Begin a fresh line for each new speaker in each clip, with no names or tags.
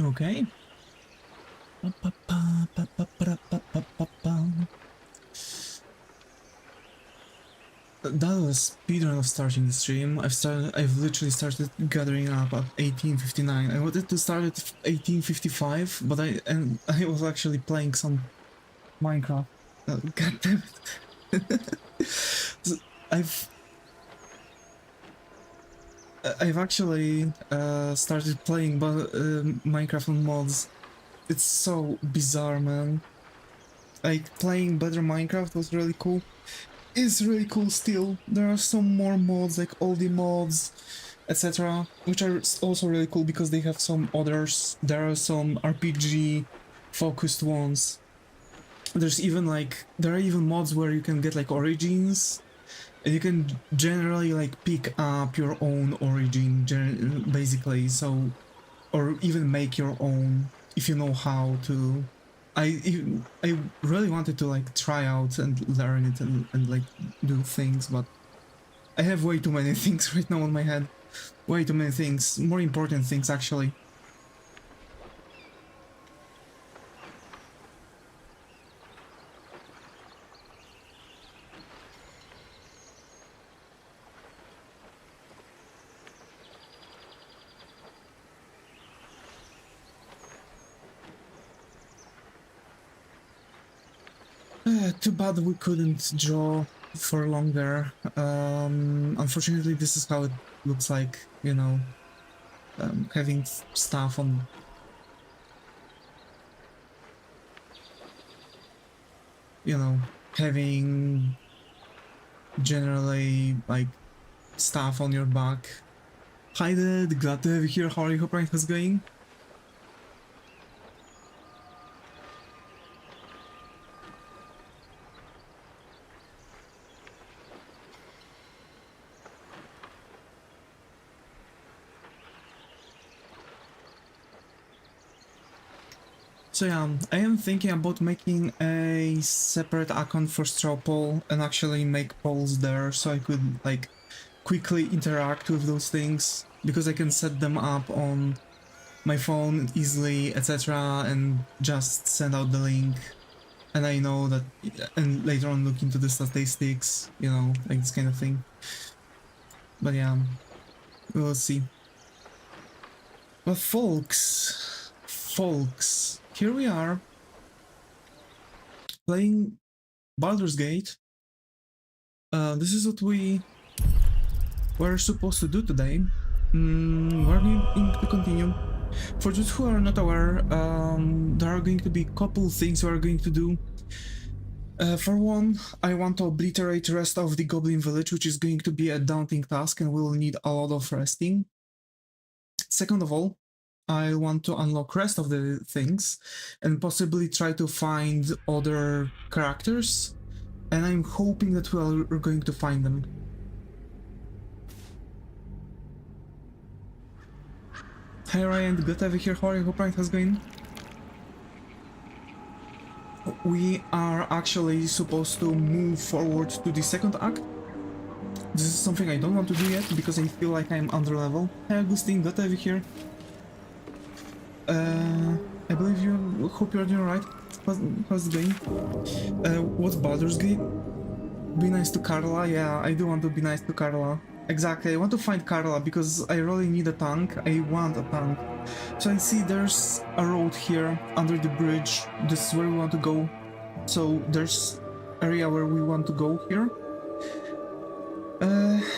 Okay. That was speedrun of starting the stream. I've literally started gathering up at 18:59. I wanted to start at 18:55, but I was actually playing some Minecraft. God damn it. So I've I've actually started playing Minecraft on mods. It's so bizarre, man. Like playing better Minecraft was really cool. Is really cool still. There are some more mods like oldie mods, etc., which are also really cool because they have some others. There are some RPG focused ones. There are even mods where you can get like origins, and you can generally like pick up your own origin basically, so, or even make your own if you know how to. I really wanted to like try out and learn it and like do things, but I have way too many things right now on my head. Way too many things, more important things actually. Too bad we couldn't draw for longer. Unfortunately, this is how it looks like, you know, having stuff on. You know, having generally like stuff on your back. Hi there, glad to have you here. How are you? Hope how's going? So yeah, I am thinking about making a separate account for straw poll and actually make polls there so I could like quickly interact with those things, because I can set them up on my phone easily, etc., and just send out the link, and I know that, and later on look into the statistics, you know, like this kind of thing. But yeah, we'll see. But folks, here we are playing Baldur's Gate. This is what we were supposed to do today. We're going to continue. For those who are not aware, there are going to be a couple things we are going to do. For one, I want to obliterate the rest of the Goblin Village, which is going to be a daunting task and will need a lot of resting. Second of all, I want to unlock rest of the things and possibly try to find other characters, and I'm hoping that we're going to find them. Hi Ryan, good to have you here. How are you? Hope how's going? We are actually supposed to move forward to the second act. This is something I don't want to do yet because I feel like I'm under level. Hi Augustine, good to have you here. I believe you. Hope you're doing alright. How's it going? What's Baldur's Gate? Be nice to Carla. Yeah, I do want to be nice to Carla. Exactly, I want to find Carla because I really need a tank. I want a tank. So I see there's a road here under the bridge. This is where we want to go. So there's area where we want to go here.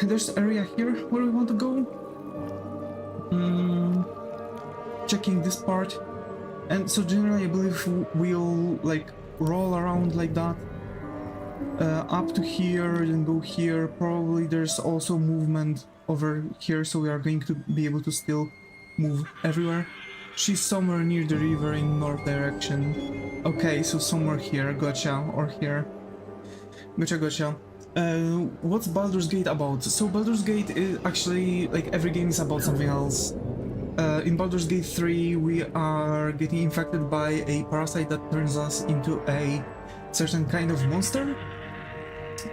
There's area here where we want to go. Checking this part. And so generally I believe we'll like roll around like that. Up to here, then go here. Probably there's also movement over here, so we are going to be able to still move everywhere. She's somewhere near the river in north direction. Okay, so somewhere here, gotcha, or here. Gotcha. What's Baldur's Gate about? So Baldur's Gate is actually, like, every game is about something else. In Baldur's Gate 3, we are getting infected by a parasite that turns us into a certain kind of monster.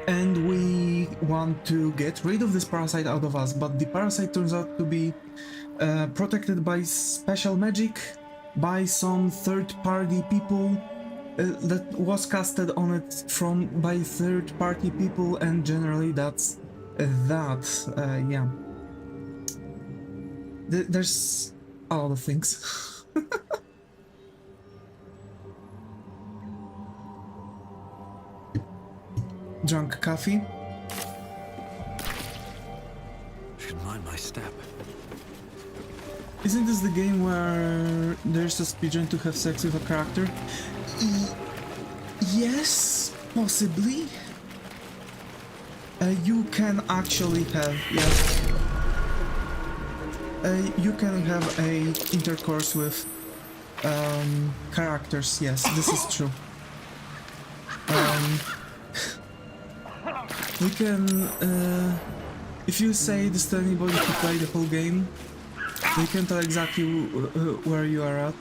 And we want to get rid of this parasite out of us, but the parasite turns out to be protected by special magic, by some third-party people that was casted on it by third-party people, and generally that's that. Yeah. There's a lot of things. Drunk coffee.
Should mind my step.
Isn't this the game where there's a speedrun to have sex with a character? Yes, possibly. You can actually have, yes. You can have a intercourse with characters, yes, this is true. We can, if you say this to anybody who played the whole game, they can tell exactly where you are at.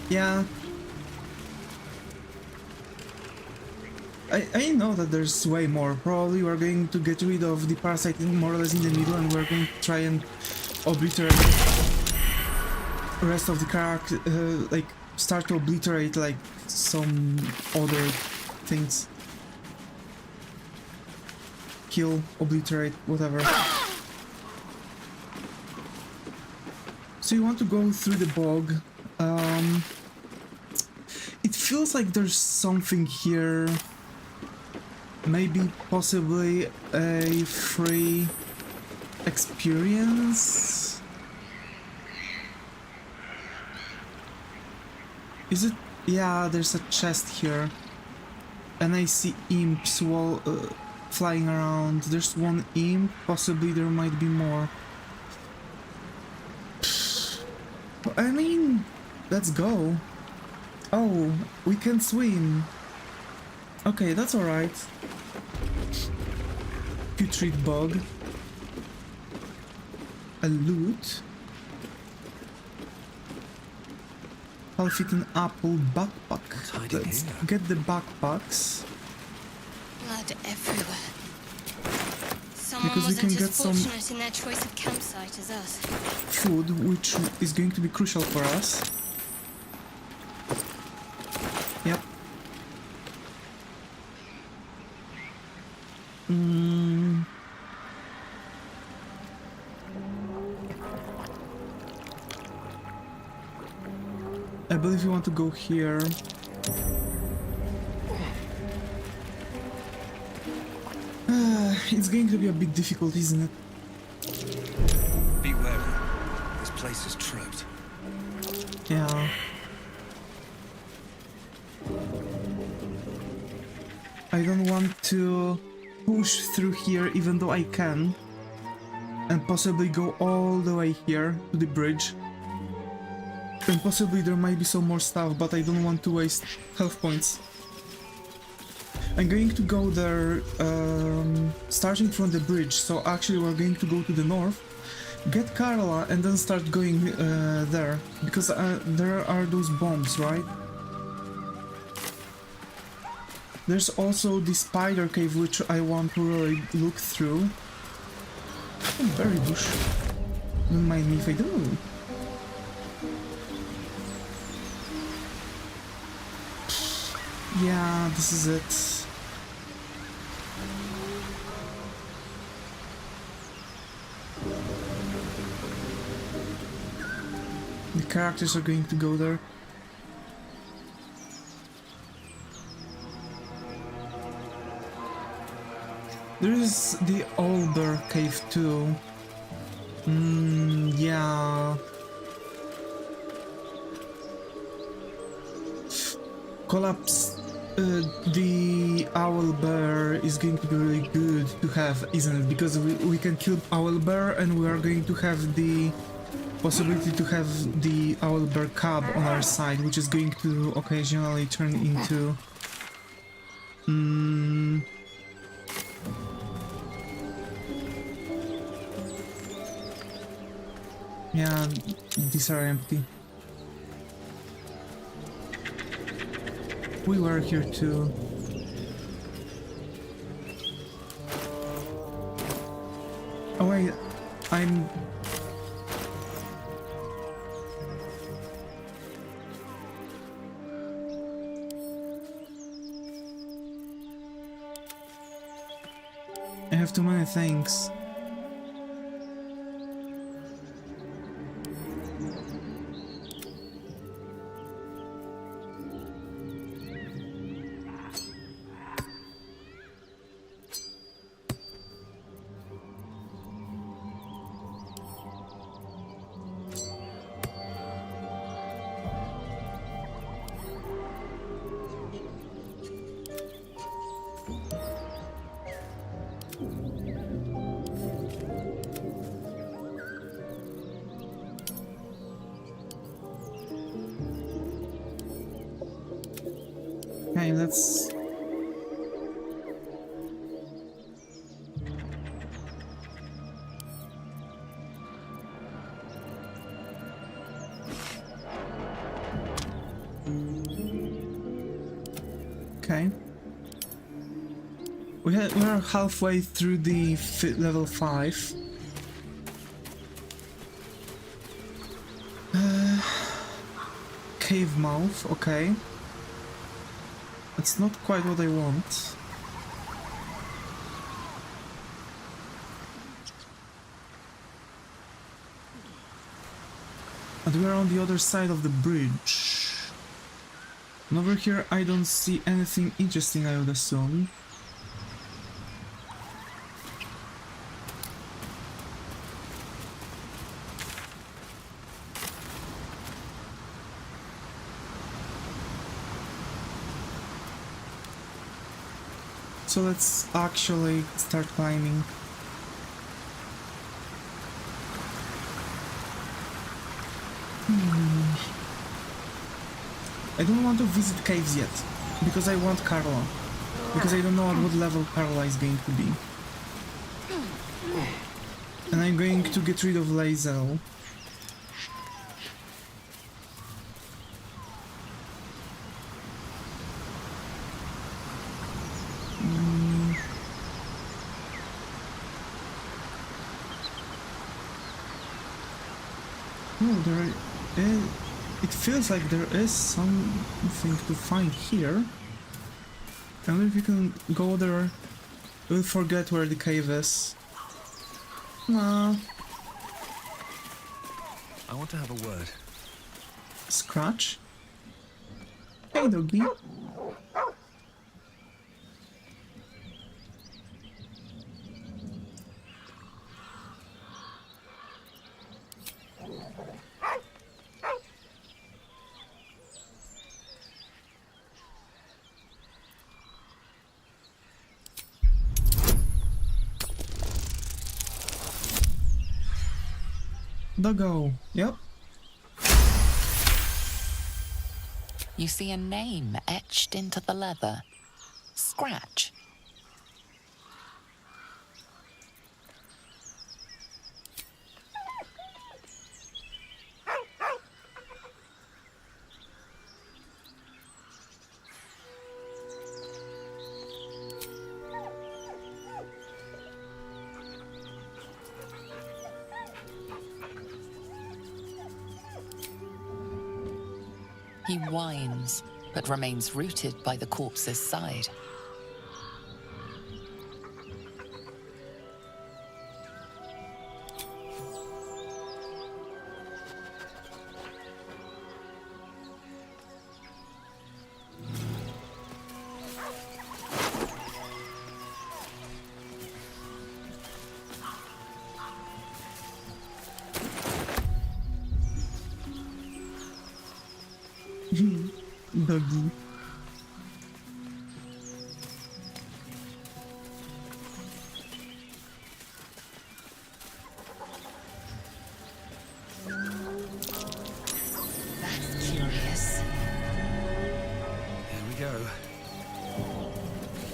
Yeah. I know that there's way more. Probably we're going to get rid of the parasite more or less in the middle, and we're going to try and obliterate the rest of the character, like start to obliterate like some other things. Kill, obliterate, whatever. So you want to go through the bog. It feels like there's something here. Maybe possibly a free experience? Is it? Yeah, there's a chest here. And I see imps flying around. There's one imp, possibly there might be more. I mean, let's go. Oh, we can swim. Okay, that's alright. Putrid bug. A loot. I'll fit an apple backpack. Let's get the backpacks.
Blood everywhere. Someone
Because we can
wasn't
get
as
some
fortunate in their choice of campsite as us.
food, which is going to be crucial for us. Yep. I believe you want to go here. It's going to be a bit difficult, isn't it?
Be wary. This place is trapped.
Yeah. I don't want to push through here even though I can. And possibly go all the way here to the bridge. And possibly there might be some more stuff, but I don't want to waste health points. I'm going to go there starting from the bridge, so actually we're going to go to the north, get Carla, and then start going there, because there are those bombs, right? There's also the spider cave, which I want to really look through. Oh, berry bush. Don't mind me if I do. Yeah, this is it. The characters are going to go there. There is the Older Cave too. Yeah. Collapse. The owl bear is going to be really good to have, isn't it? Because we can kill owl bear, and we are going to have the possibility to have the owl bear cub on our side, which is going to occasionally turn into yeah, these are empty. We were here too. Oh wait, I have too many things. Okay, let's... Okay. We're halfway through the level 5. Cave mouth, okay. It's not quite what I want. But we're on the other side of the bridge. And over here I don't see anything interesting, I would assume. So let's actually start climbing. I don't want to visit caves yet, because I want Carla. Because I don't know at what level Carla is going to be. And I'm going to get rid of Lae'zel. No, it feels like there is something to find here. I wonder if you can go there. We'll forget where the cave is. Nah.
I want to have a word.
Scratch? Hey, doggy. Doggo, yep.
You see a name etched into the leather. Scratch. He whines, but remains rooted by the corpse's side.
Doggy.
That's curious.
Here we go.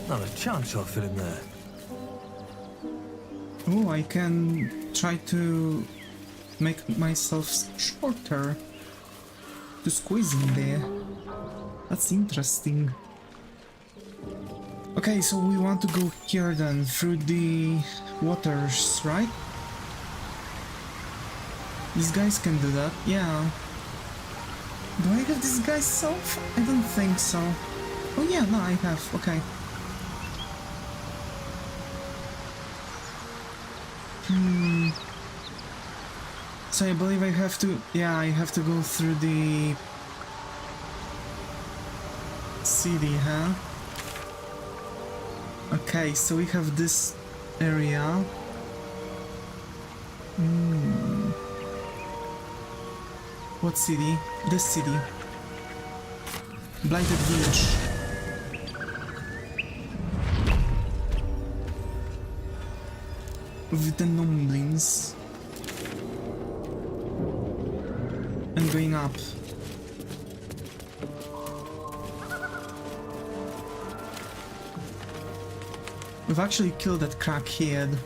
Not a chance I'll fit in there.
Oh, I can try to make myself shorter to squeeze in there. That's interesting. Okay, so we want to go here then, through the waters, right? These guys can do that, yeah. Do I have this guy's self? I don't think so. Oh yeah, no, I have, okay. So I believe I have to, yeah, I have to go through the city, huh? Okay, so we have this area. What city? This city. Blighted Village. With the Gnomblins. And going up. We've actually killed that crackhead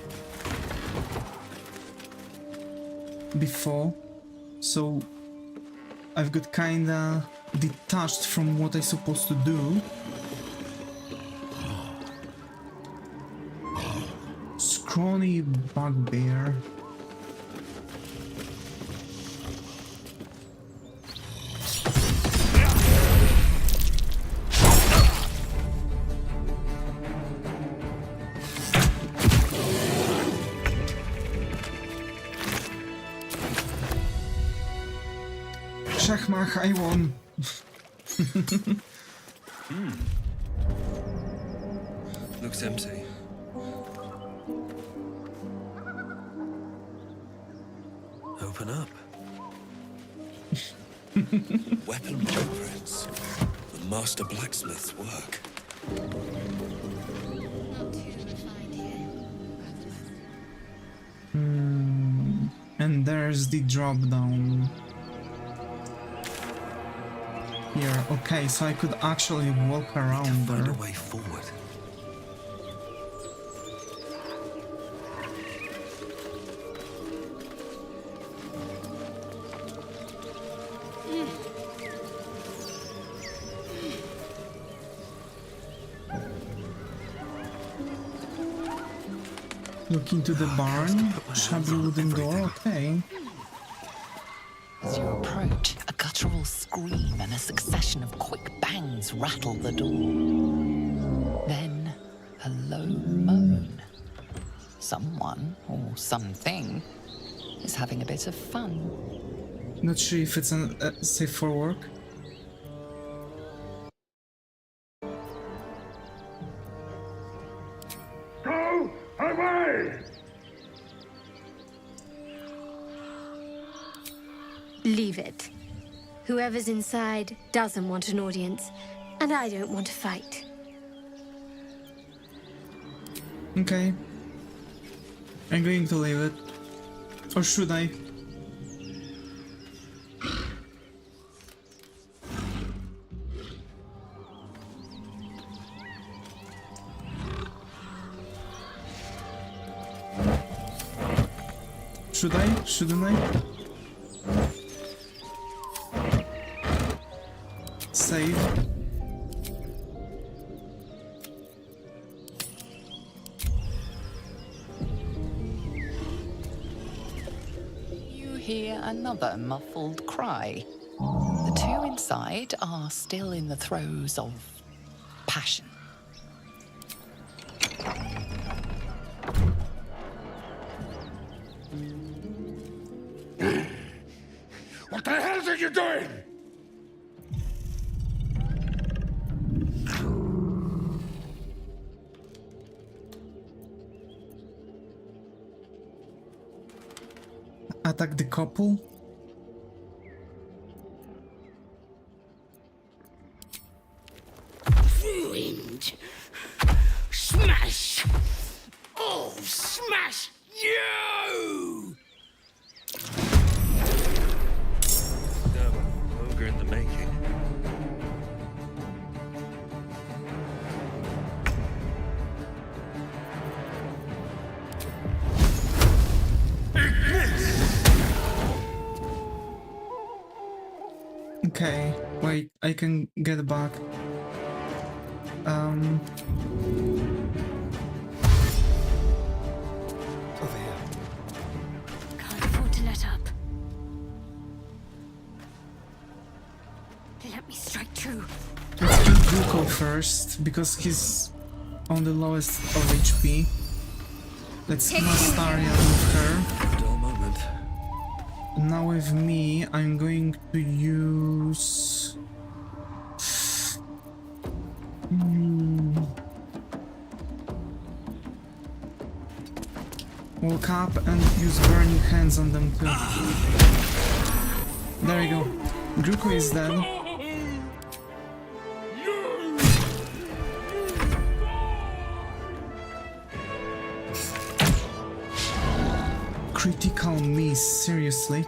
before, so I've got kinda detached from what I'm supposed to do. Scrawny bugbear. Shachmach, I won.
Looks empty. Open up. Weapon blueprints. The master blacksmith's work.
Not too refined here.
And there's the drop down. Here, okay, so I could actually walk around
Find
there.
a way forward.
Look into the barn, shabby wooden door, okay.
As you approach, a guttural scream and a succession of quick bangs rattle the door. Then, a low moan. Someone, or something, is having a bit of fun.
Not sure if it's safe for work.
Go away!
Leave it. Whoever's inside doesn't want an audience, and I don't want to fight.
Okay. I'm going to leave it. Or should I? Should I? Shouldn't I? Save.
You hear another muffled cry. The two inside are still in the throes of passion.
What the hell are you doing?
Attack the couple?
Ruined. Smash! Oh, smash you!
No, ogre in the making.
Okay, wait, I can get back.
Over here.
Can't afford to let up. Let me strike true.
Let's kill Duco first, because he's on the lowest of HP. Let's cast Aria with her.
Dull moment.
Now with me, I'm going to use... Walk up and use burning hands on them too. There you go. Gruko is dead. Critical miss, seriously.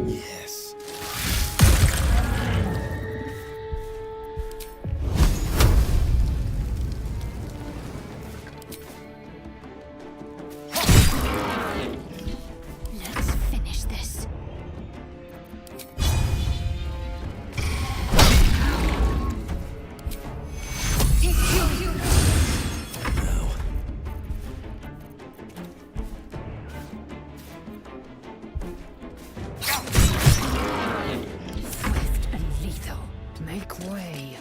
Yes.
Let's finish this.
No.
Swift and lethal. Make way.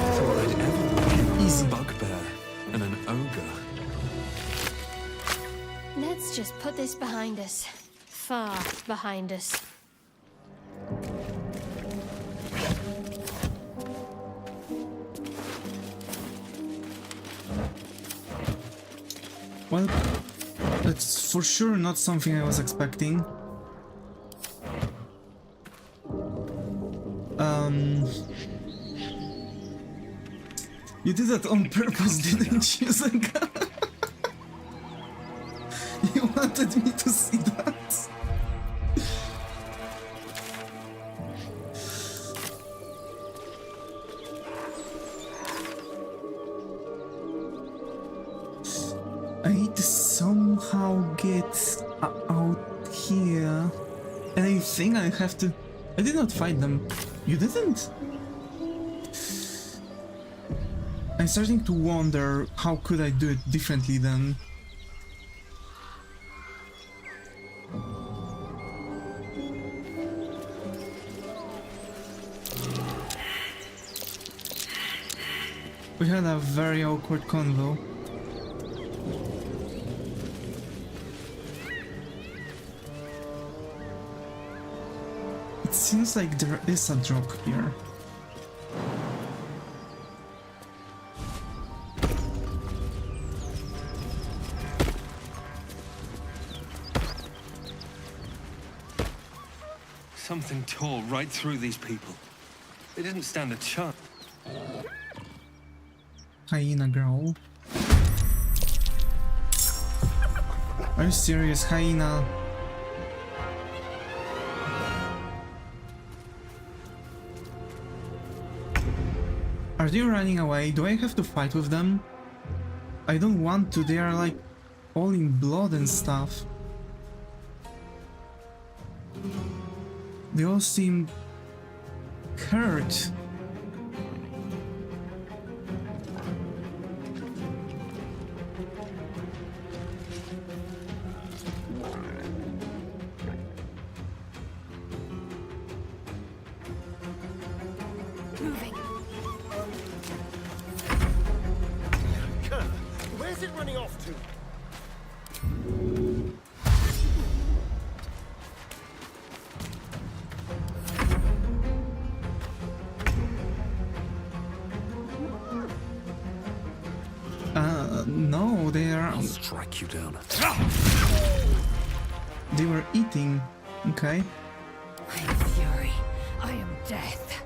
Thought I'd ever
Easy.
a bugbear and an ogre.
Let's just put this behind us. Far behind us.
Well, that's for sure not something I was expecting. You did that on purpose, didn't you, Zenka? You wanted me to see that? I need to somehow get out here. And I think I have to... I did not fight them. You didn't? I'm starting to wonder how could I do it differently then. We had a very awkward convo. It seems like there is a drop here.
Something tore right through these people. They didn't stand a chance.
Hyena growl. Are you serious, hyena? Are they running away? Do I have to fight with them? I don't want to, they are like all in blood and stuff. They all seem hurt.
Moving.
Where's it running off to?
No, they are...
I'll strike you down.
They were eating. Okay.
I am fury. I am death.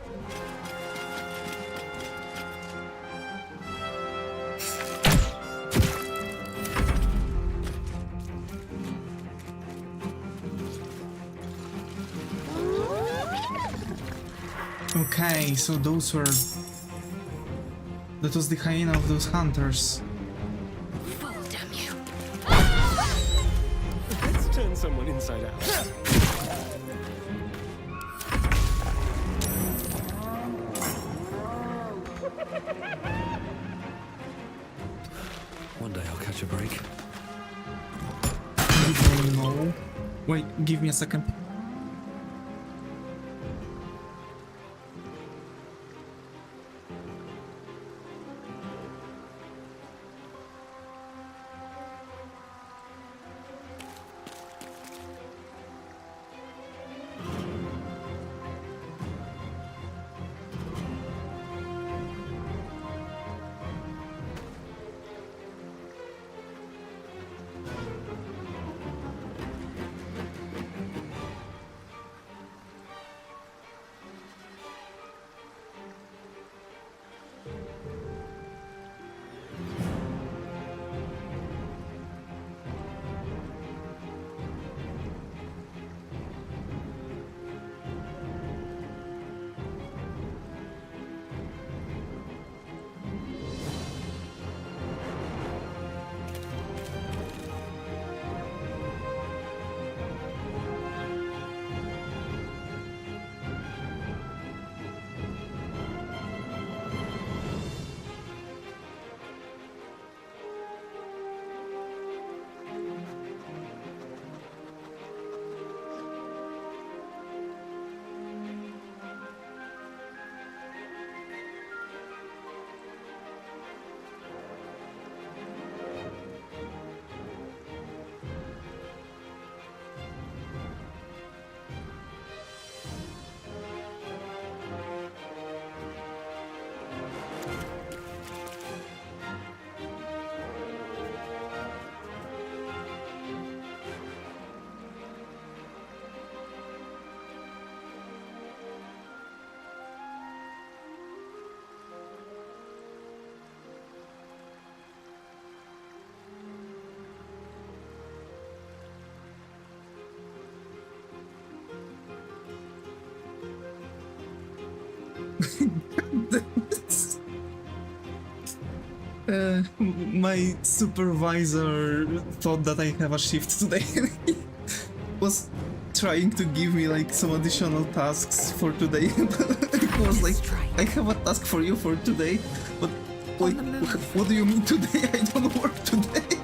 Okay, so those were... That was the hyena of those hunters.
Fool, damn you.
someone inside out.
One day I'll catch a break.
You don't know. Wait, give me a second. My supervisor thought that I have a shift today. He was trying to give me like some additional tasks for today. He was like, I have a task for you for today, but like, what do you mean today? I don't work today.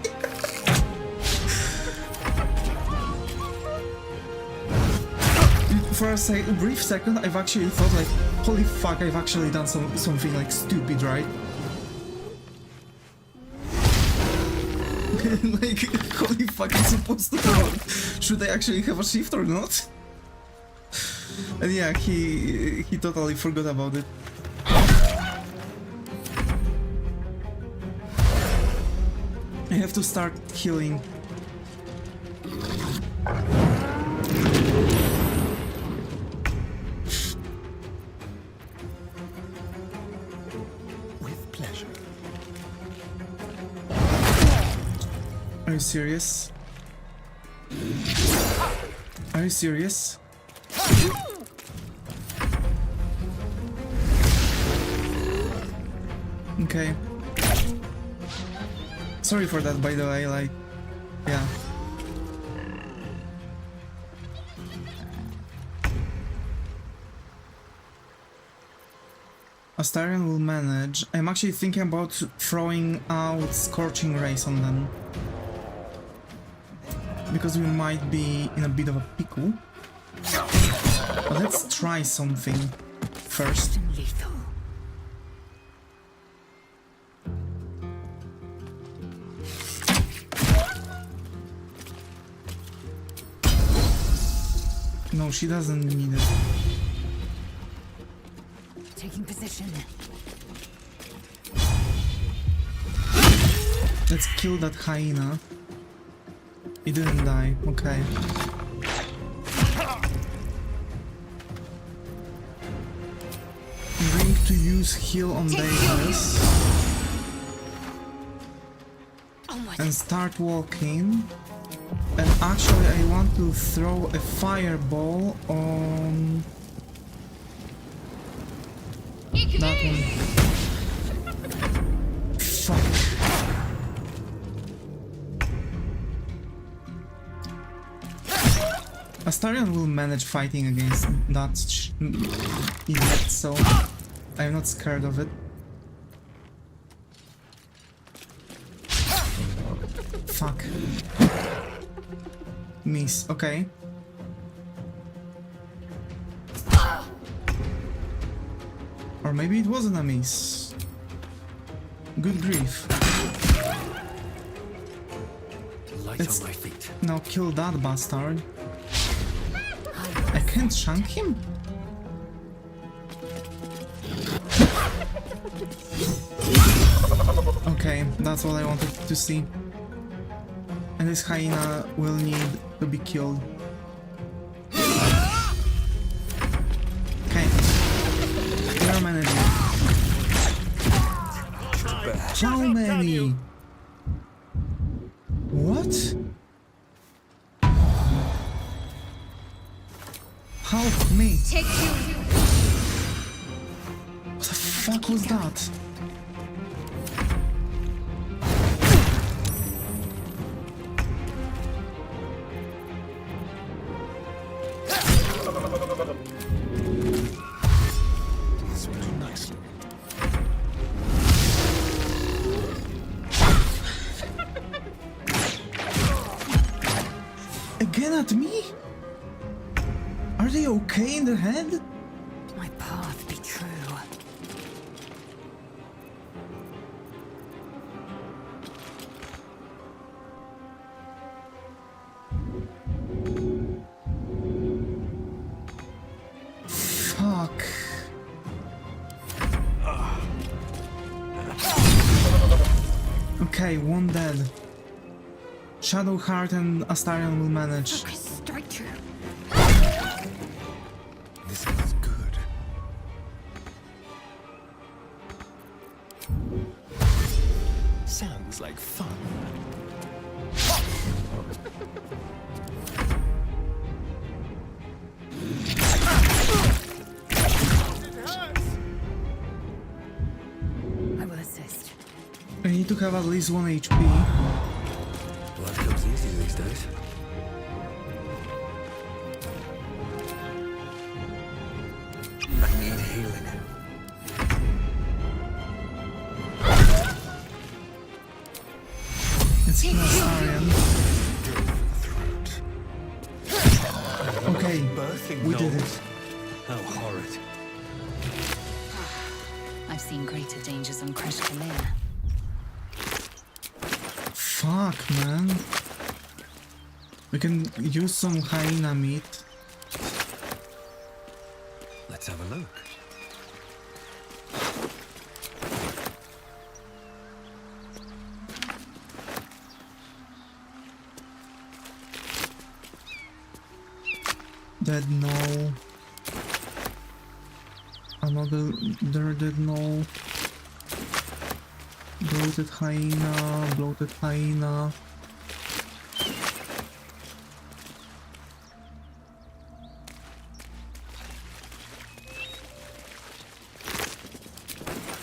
For a brief second, I've actually thought like, holy fuck, I've actually done something like stupid, right? Like, holy fuck, I'm supposed to work. Should I actually have a shift or not? And yeah, he totally forgot about it. I have to start healing.
With pleasure.
Are you serious? Are you serious? Okay. Sorry for that, by the way, like, yeah. Astarion will manage. I'm actually thinking about throwing out Scorching Rays on them. Because we might be in a bit of a pickle. But let's try something first.
Lethal.
No, she doesn't need it.
Taking position.
Let's kill that hyena. He didn't die, okay. I'm going to use heal on Davis and start walking. And actually I want to throw a fireball on that one. Fuck. Astarion will manage fighting against that idiot, so I'm not scared of it. Fuck. Miss, okay. Or maybe it wasn't a miss. Good grief.
Light
Let's
on my feet.
now kill that bastard. I can't shank him? Okay, that's what I wanted to see. And this hyena will need to be killed. Okay. We are managing. How many? What? Help me!
Take you.
What the fuck was that? Again at me? Are they okay in the head?
My path be true.
Fuck. Okay, one dead. Shadowheart and Astarion will manage.
Strike true.
This is good. Sounds like fun.
I will assist.
I need to have at least 1 HP.
Life comes easy these days. I need healing.
It's kill Astarion. Okay,
Birthing
we did
gnolls.
it.
How horrid.
I've seen greater dangers on Kresh Kalir.
Fuck, man. We can use some hyena meat.
Let's have a look.
Dead no. Another dead no. Bloated hyena, bloated hyena.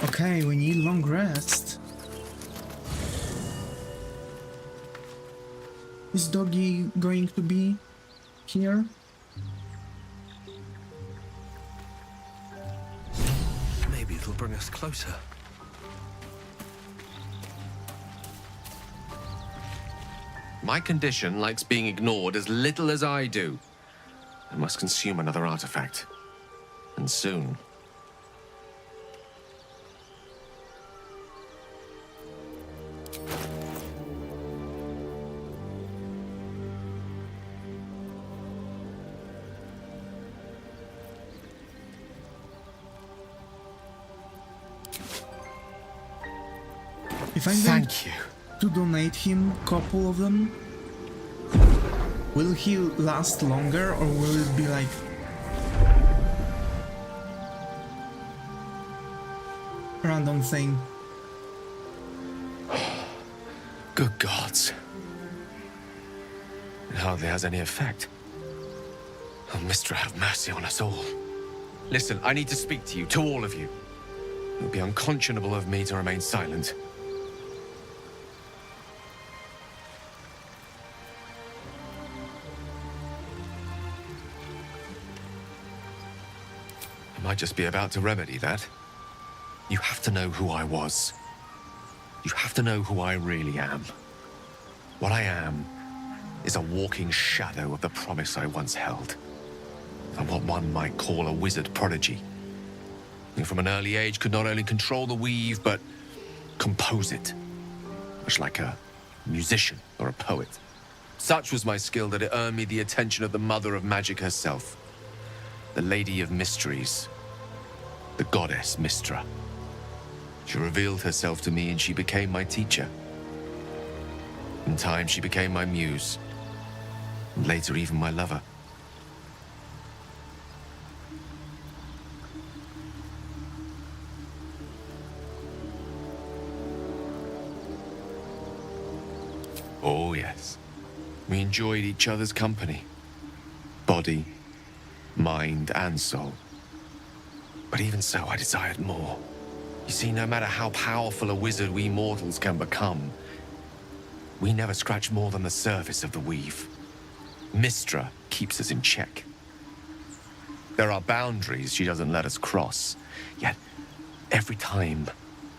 Okay, we need long rest. Is doggy going to be here?
Maybe it'll bring us closer.
My condition likes being ignored as little as I do. I must consume another artifact. And soon.
If I'm going
Thank you.
to donate him a couple of them, will he last longer or will it be like random thing?
Good gods. It hardly has any effect. Oh, Mistra, have mercy on us all. Listen, I need to speak to you, to all of you. It would be unconscionable of me to remain silent. might just be about to remedy that. You have to know who I was. You have to know who I really am. What I am is a walking shadow of the promise I once held. I'm what one might call a wizard prodigy. Who from an early age could not only control the weave, but compose it. Much like a musician or a poet. Such was my skill that it earned me the attention of the mother of magic herself. The Lady of Mysteries. The goddess Mystra. She revealed herself to me and she became my teacher. In time, she became my muse. And later, even my lover. Oh, yes. We enjoyed each other's company. Body, mind, and soul. But even so, I desired more. You see, no matter how powerful a wizard we mortals can become, we never scratch more than the surface of the weave. Mystra keeps us in check. There are boundaries she doesn't let us cross. Yet, every time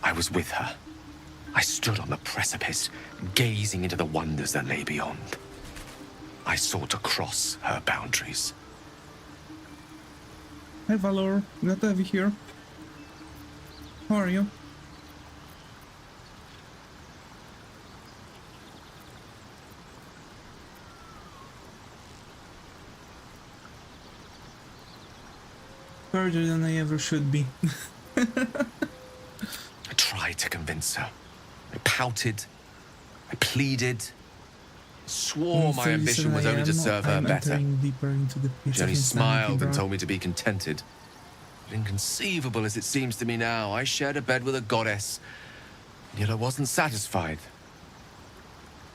I was with her, I stood on the precipice, gazing into the wonders that lay beyond. I sought to cross her boundaries.
Hi Valor, glad to have you here. How are you? Further than I ever should be.
I tried to convince her. I pouted. I pleaded. Swore my ambition was only to serve her better. She only smiled and told me to be contented. But inconceivable as it seems to me now, I shared a bed with a goddess, and yet I wasn't satisfied.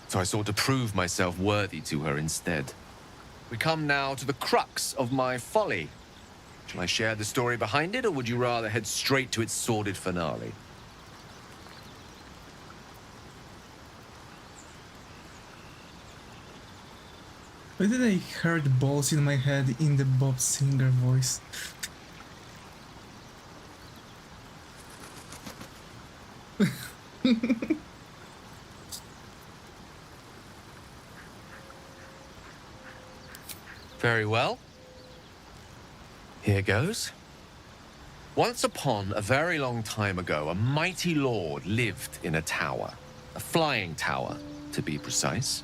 So I sought to prove myself worthy to her instead. We come now to the crux of my folly. Shall I share the story behind it, or would you rather head straight to its sordid finale?
Why did I hear the balls in my head in the Bob Singer voice?
Very well. Here goes. Once upon a very long time ago, a mighty lord lived in a tower. A flying tower, to be precise.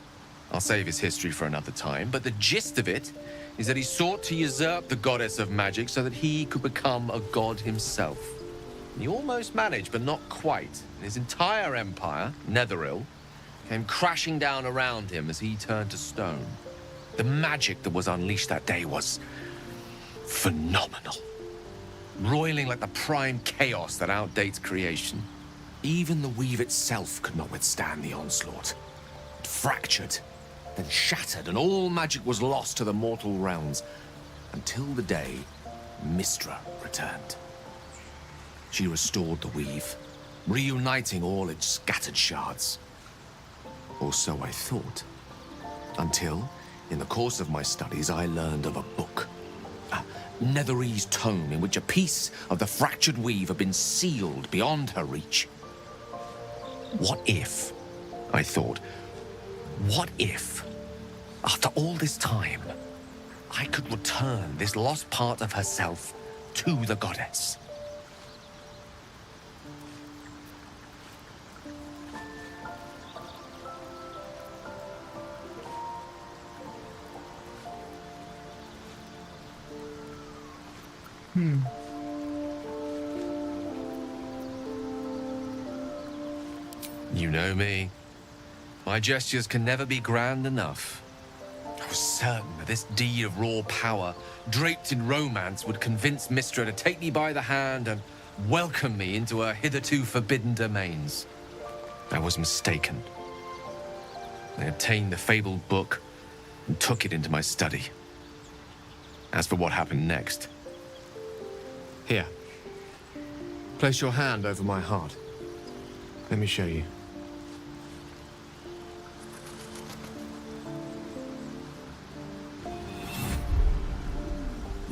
I'll save his history for another time, but the gist of it is that he sought to usurp the goddess of magic so that he could become a god himself. And he almost managed, but not quite. And his entire empire, Netheril, came crashing down around him as he turned to stone. The magic that was unleashed that day was phenomenal. Roiling like the prime chaos that outdates creation. Even the weave itself could not withstand the onslaught. It fractured, then shattered, and all magic was lost to the mortal realms, until the day Mystra returned. She restored the weave, reuniting all its scattered shards. Or so I thought. Until, in the course of my studies, I learned of a book. A Netherese tome in which a piece of the fractured weave had been sealed beyond her reach. What if, I thought, what if, after all this time, I could return this lost part of herself to the goddess? You know me. My gestures can never be grand enough. I was certain that this deed of raw power, draped in romance, would convince Mystra to take me by the hand and welcome me into her hitherto forbidden domains. I was mistaken. I obtained the fabled book and took it into my study. As for what happened next... Here. Place your hand over my heart. Let me show you.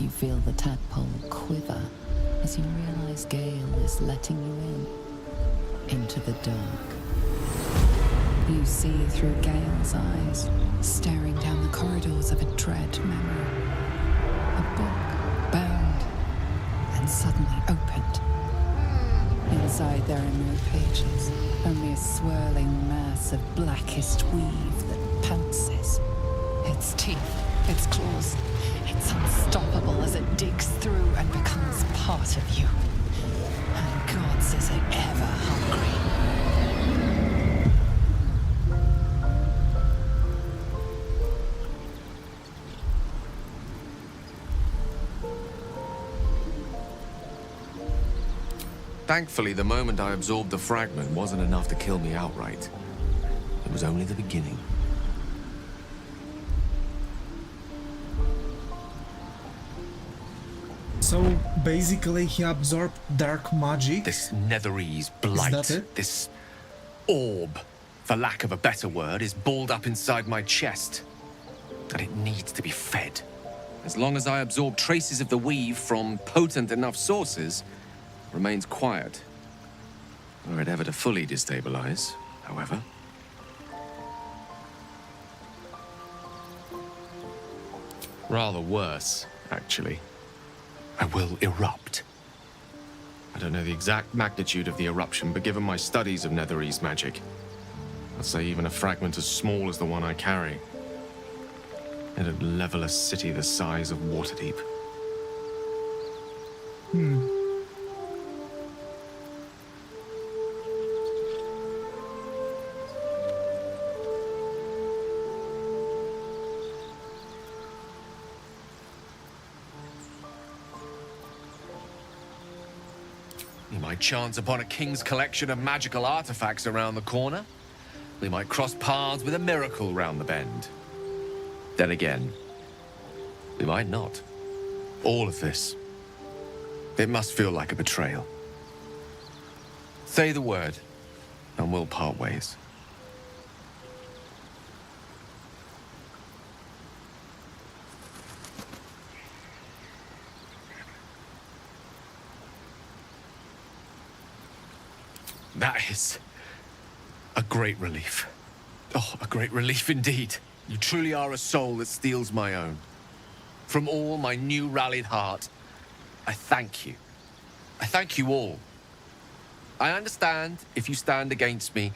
You feel the tadpole quiver as you realize Gale is letting you into the dark. You see through Gale's eyes, staring down the corridors of a dread memory. A book bound and suddenly opened. Inside there are no pages, only a swirling mass of blackest weave that pounces. Its teeth, its claws, it's unstoppable as it digs through and becomes part of you. And gods, is it ever hungry.
Thankfully, the moment I absorbed the fragment wasn't enough to kill me outright. It was only the beginning.
So basically he absorbed dark magic.
This Netherese blight,
Is that it?
this orb, for lack of a better word, is balled up inside my chest. And it needs to be fed. As long as I absorb traces of the weave from potent enough sources, it remains quiet. Were it ever to fully destabilize, however. Rather worse, actually. I will erupt. I don't know the exact magnitude of the eruption, but given my studies of Netherese magic, I'd say even a fragment as small as the one I carry, it'd level a city the size of Waterdeep. We might chance upon a king's collection of magical artifacts around the corner. We might cross paths with a miracle round the bend. Then again, we might not. All of this, it must feel like a betrayal. Say the word, and we'll part ways. That is a great relief. Oh, a great relief indeed. You truly are a soul that steals my own. From all my new rallied heart, I thank you. I thank you all. I understand if you stand against me.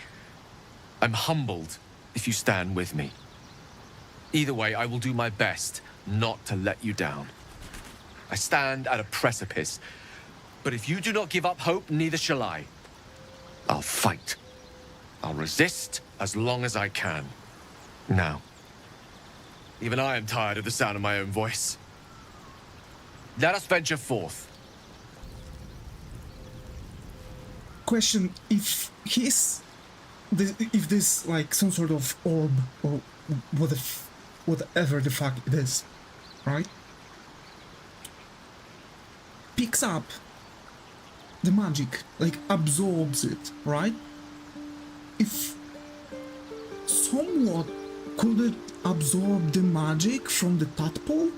I'm humbled if you stand with me. Either way, I will do my best not to let you down. I stand at a precipice, but if you do not give up hope, neither shall I. I'll fight. I'll resist as long as I can. Now, even I am tired of the sound of my own voice. Let us venture forth.
Question: if this like some sort of orb or whatever the fuck it is, right? Picks up the magic, like absorbs it, right? If somewhat could it absorb the magic from the tadpole?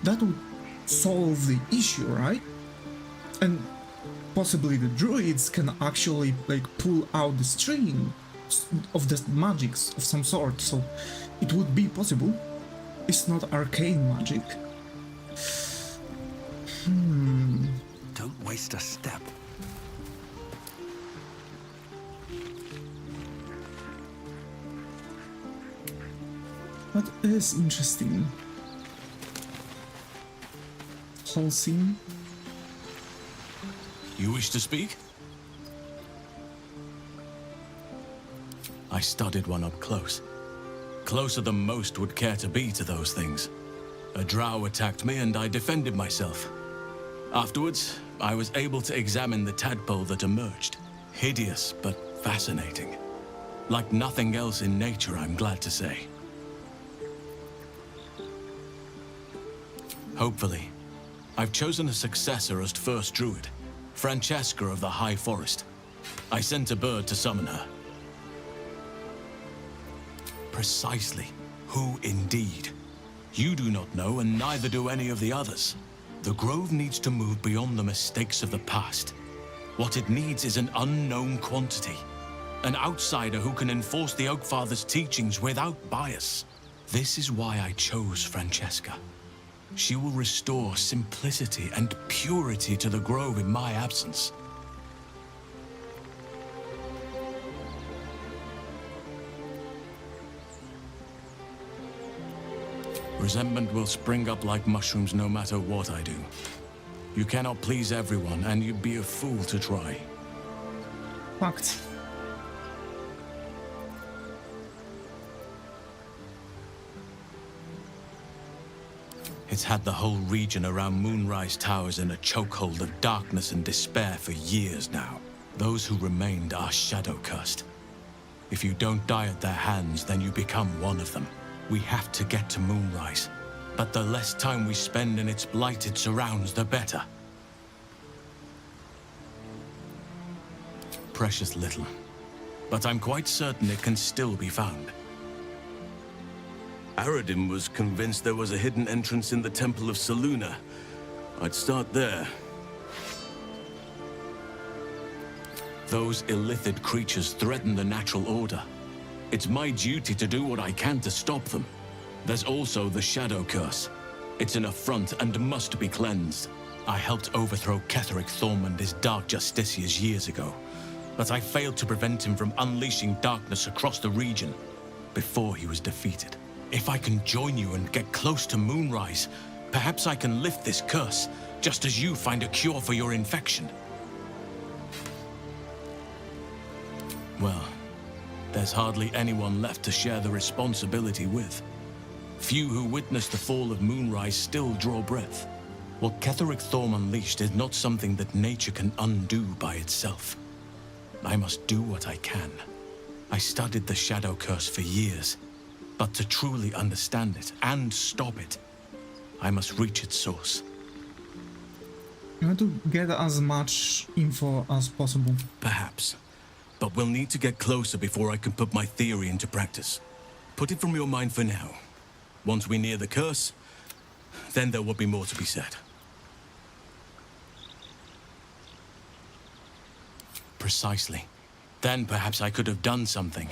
That would solve the issue, right? And possibly the druids can actually like pull out the string of the magics of some sort, so it would be possible. It's not arcane magic.
Don't waste a step.
That is interesting. Whole scene.
You wish to speak? I studied one up close. Closer than most would care to be to those things. A drow attacked me and I defended myself. Afterwards, I was able to examine the tadpole that emerged. Hideous, but fascinating. Like nothing else in nature, I'm glad to say. Hopefully, I've chosen a successor as first druid, Francesca of the High Forest. I sent a bird to summon her. Precisely. Who indeed? You do not know, and neither do any of the others. The Grove needs to move beyond the mistakes of the past. What it needs is an unknown quantity. An outsider who can enforce the Oakfather's teachings without bias. This is why I chose Francesca. She will restore simplicity and purity to the Grove in my absence. Resentment will spring up like mushrooms no matter what I do. You cannot please everyone, and you'd be a fool to try.
Fact.
It's had the whole region around Moonrise Towers in a chokehold of darkness and despair for years now. Those who remained are shadow-cursed. If you don't die at their hands, then you become one of them. We have to get to Moonrise, but the less time we spend in its blighted surrounds, the better. Precious little, but I'm quite certain it can still be found.
Aradin was convinced there was a hidden entrance in the Temple of Selûne. I'd start there.
Those illithid creatures threaten the natural order. It's my duty to do what I can to stop them. There's also the Shadow Curse. It's an affront and must be cleansed. I helped overthrow Ketheric Thorm and his Dark Justiciars years ago, but I failed to prevent him from unleashing darkness across the region before he was defeated. If I can join you and get close to Moonrise, perhaps I can lift this curse, just as you find a cure for your infection. Well, there's hardly anyone left to share the responsibility with. Few who witnessed the fall of Moonrise still draw breath. What Ketheric Thorm unleashed is not something that nature can undo by itself. I must do what I can. I studied the Shadow Curse for years, but to truly understand it and stop it, I must reach its source.
You want to get as much info as possible.
Perhaps. But we'll need to get closer before I can put my theory into practice. Put it from your mind for now. Once we near the curse, then there will be more to be said. Precisely. Then perhaps I could have done something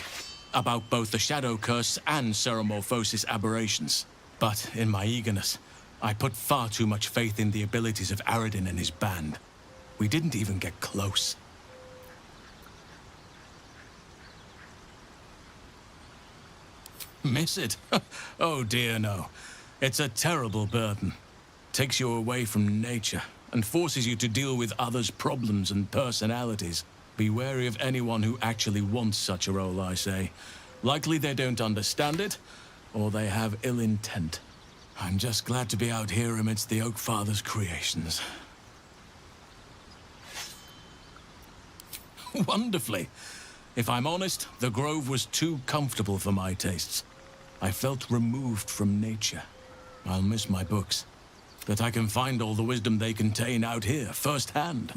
about both the Shadow Curse and Ceramorphosis aberrations. But in my eagerness, I put far too much faith in the abilities of Aradin and his band. We didn't even get close. Miss it? Oh dear, no. It's a terrible burden. Takes you away from nature and forces you to deal with others' problems and personalities. Be wary of anyone who actually wants such a role, I say. Likely they don't understand it, or they have ill intent. I'm just glad to be out here amidst the Oakfather's creations. Wonderfully. If I'm honest, the Grove was too comfortable for my tastes. I felt removed from nature. I'll miss my books, but I can find all the wisdom they contain out here, firsthand.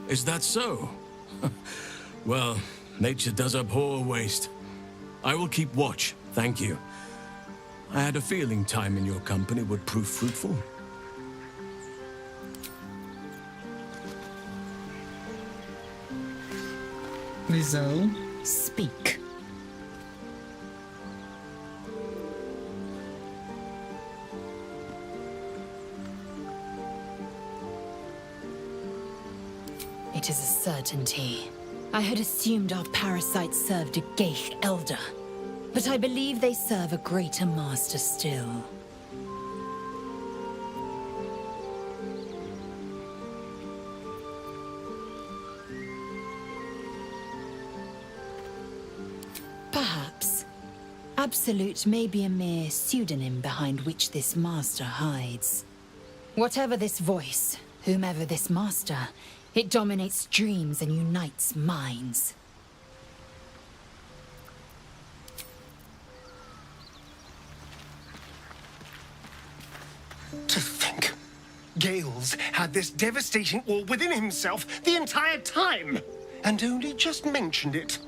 Is that so? Well, nature does abhor waste. I will keep watch, thank you. I had a feeling time in your company would prove fruitful.
Lizelle.
Speak.
It is a certainty. I had assumed our parasites served a Geich elder, but I believe they serve a greater master still. Perhaps. Absolute may be a mere pseudonym behind which this master hides. Whatever this voice, whomever this master, it dominates dreams and unites minds.
To think, Gales had this devastating war within himself the entire time. And only just mentioned it.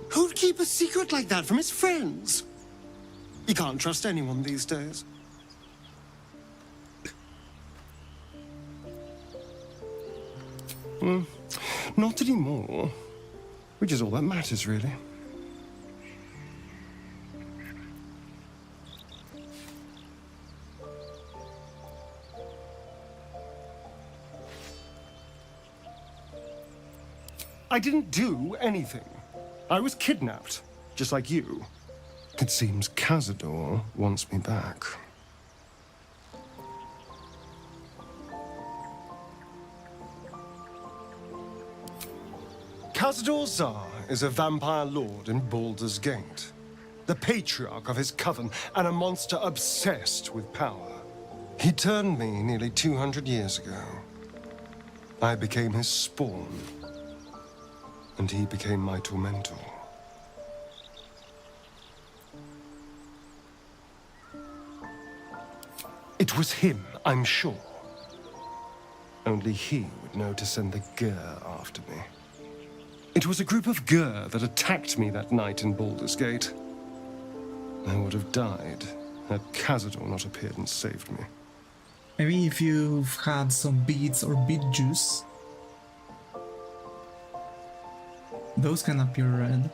Who'd keep a secret like that from his friends? You can't trust anyone these days. Not anymore. Which is all that matters, really. I didn't do anything. I was kidnapped, just like you. It seems Cazador wants me back. Cazador Zar is a vampire lord in Baldurs Gate, the patriarch of his coven and a monster obsessed with power. He turned me nearly 200 years ago. I became his spawn, and he became my tormentor. It was him, I'm sure. Only he would know to send the Gur after me. It was a group of Gur that attacked me that night in Baldurs Gate. I would have died had Cazador not appeared and saved me.
Maybe if you've had some beets or beet juice, those can appear red.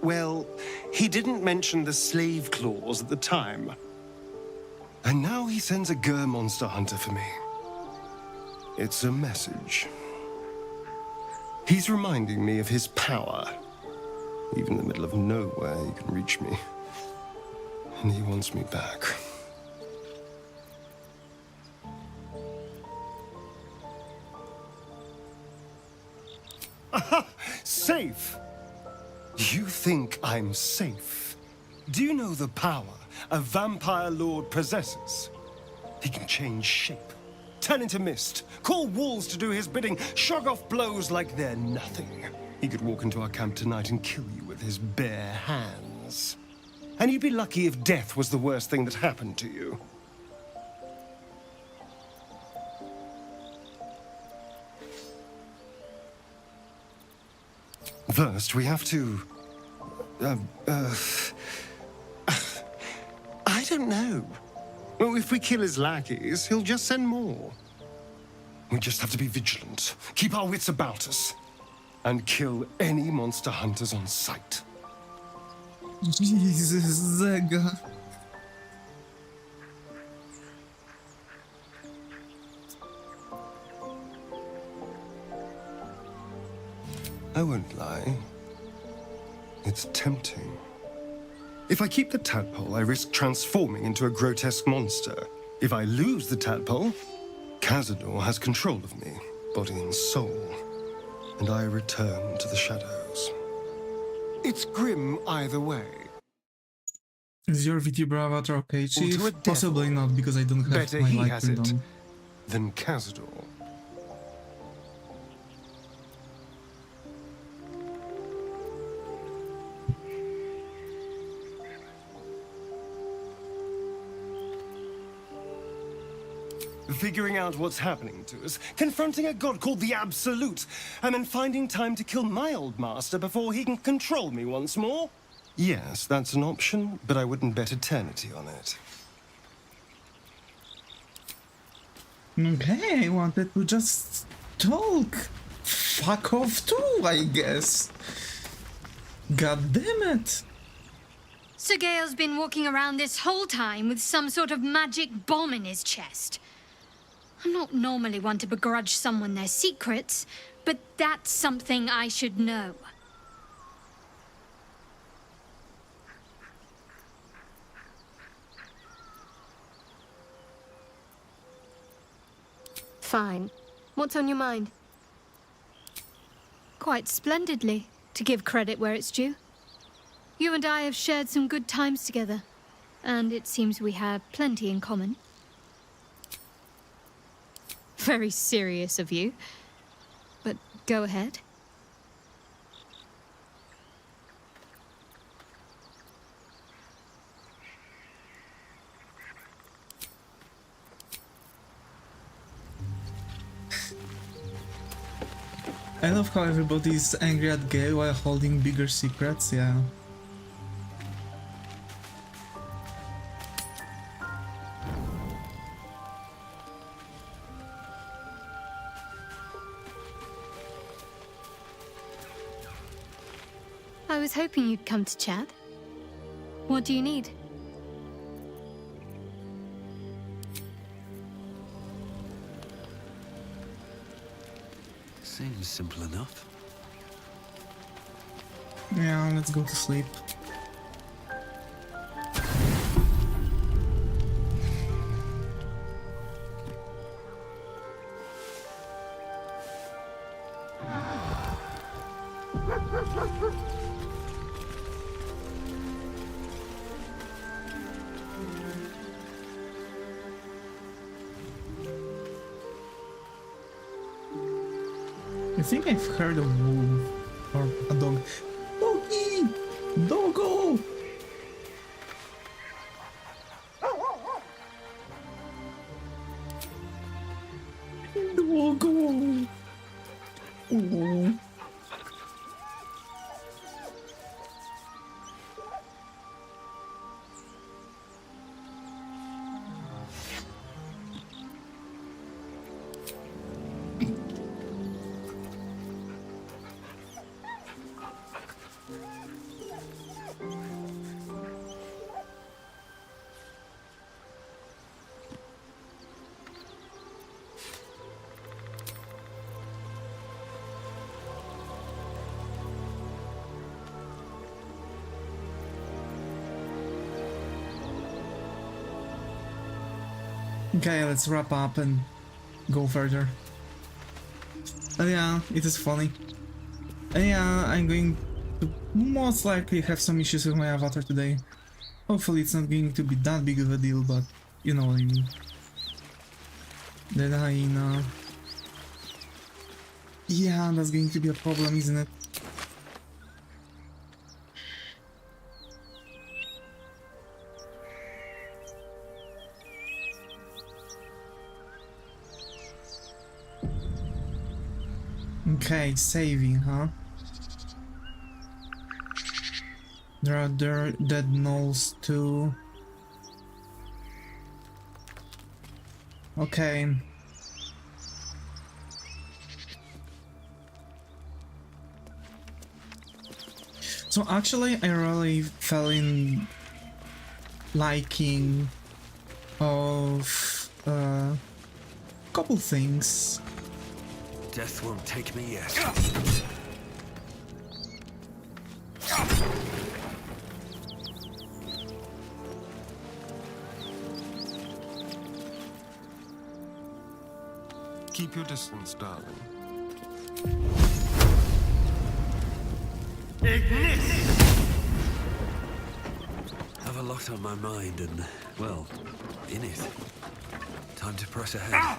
Well, he didn't mention the slave clause at the time. And now he sends a Gur monster hunter for me. It's a message. He's reminding me of his power. Even in the middle of nowhere, he can reach me. And he wants me back. Aha! Safe! You think I'm safe? Do you know the power a vampire lord possesses? He can change shape, turn into mist, call walls to do his bidding, shrug off blows like they're nothing. He could walk into our camp tonight and kill you with his bare hands. And you'd be lucky if death was the worst thing that happened to you. First, we have to... I don't know. Well, if we kill his lackeys, he'll just send more. We just have to be vigilant, keep our wits about us, and kill any monster hunters on sight.
Jesus, Zega.
I won't lie. It's tempting. If I keep the tadpole, I risk transforming into a grotesque monster. If I lose the tadpole, Cazador has control of me, body and soul, and I return to the shadows. It's grim either way.
Is your Vtuber avatar okay, Chief?
Into a devil.
Possibly not, because I don't have
Better
my
he
light
has
turned
it
on.
than Cazador. Figuring out what's happening to us, confronting a god called the Absolute, and then finding time to kill my old master before he can control me once more? Yes, that's an option, but I wouldn't bet eternity on it.
Okay, I wanted to just talk. Fuck off too, I guess. God damn it.
Sir Gale's been walking around this whole time with some sort of magic bomb in his chest. I'm not normally one to begrudge someone their secrets, but that's something I should know. Fine. What's on your mind? Quite splendidly, to give credit where it's due. You and I have shared some good times together, and it seems we have plenty in common. Very serious of you, but go ahead.
I love how everybody's angry at Gale while holding bigger secrets, yeah.
I was hoping you'd come to chat. What do you need?
Seems simple enough.
Yeah, let's go to sleep. I think I've heard a wolf or a dog. Doggy! Doggo! Doggo! Oh. Okay, let's wrap up and go further. Yeah, it is funny. Yeah, I'm going to most likely have some issues with my avatar today. Hopefully it's not going to be that big of a deal, but you know what I mean. The hyena. Yeah, that's going to be a problem, isn't it? Okay, saving, huh? There are dead gnolls too. Okay. So actually I really fell in liking of couple things.
Death won't take me yet.
Keep your distance, darling.
Have a lot on my mind and, well, in it. Time to press ahead.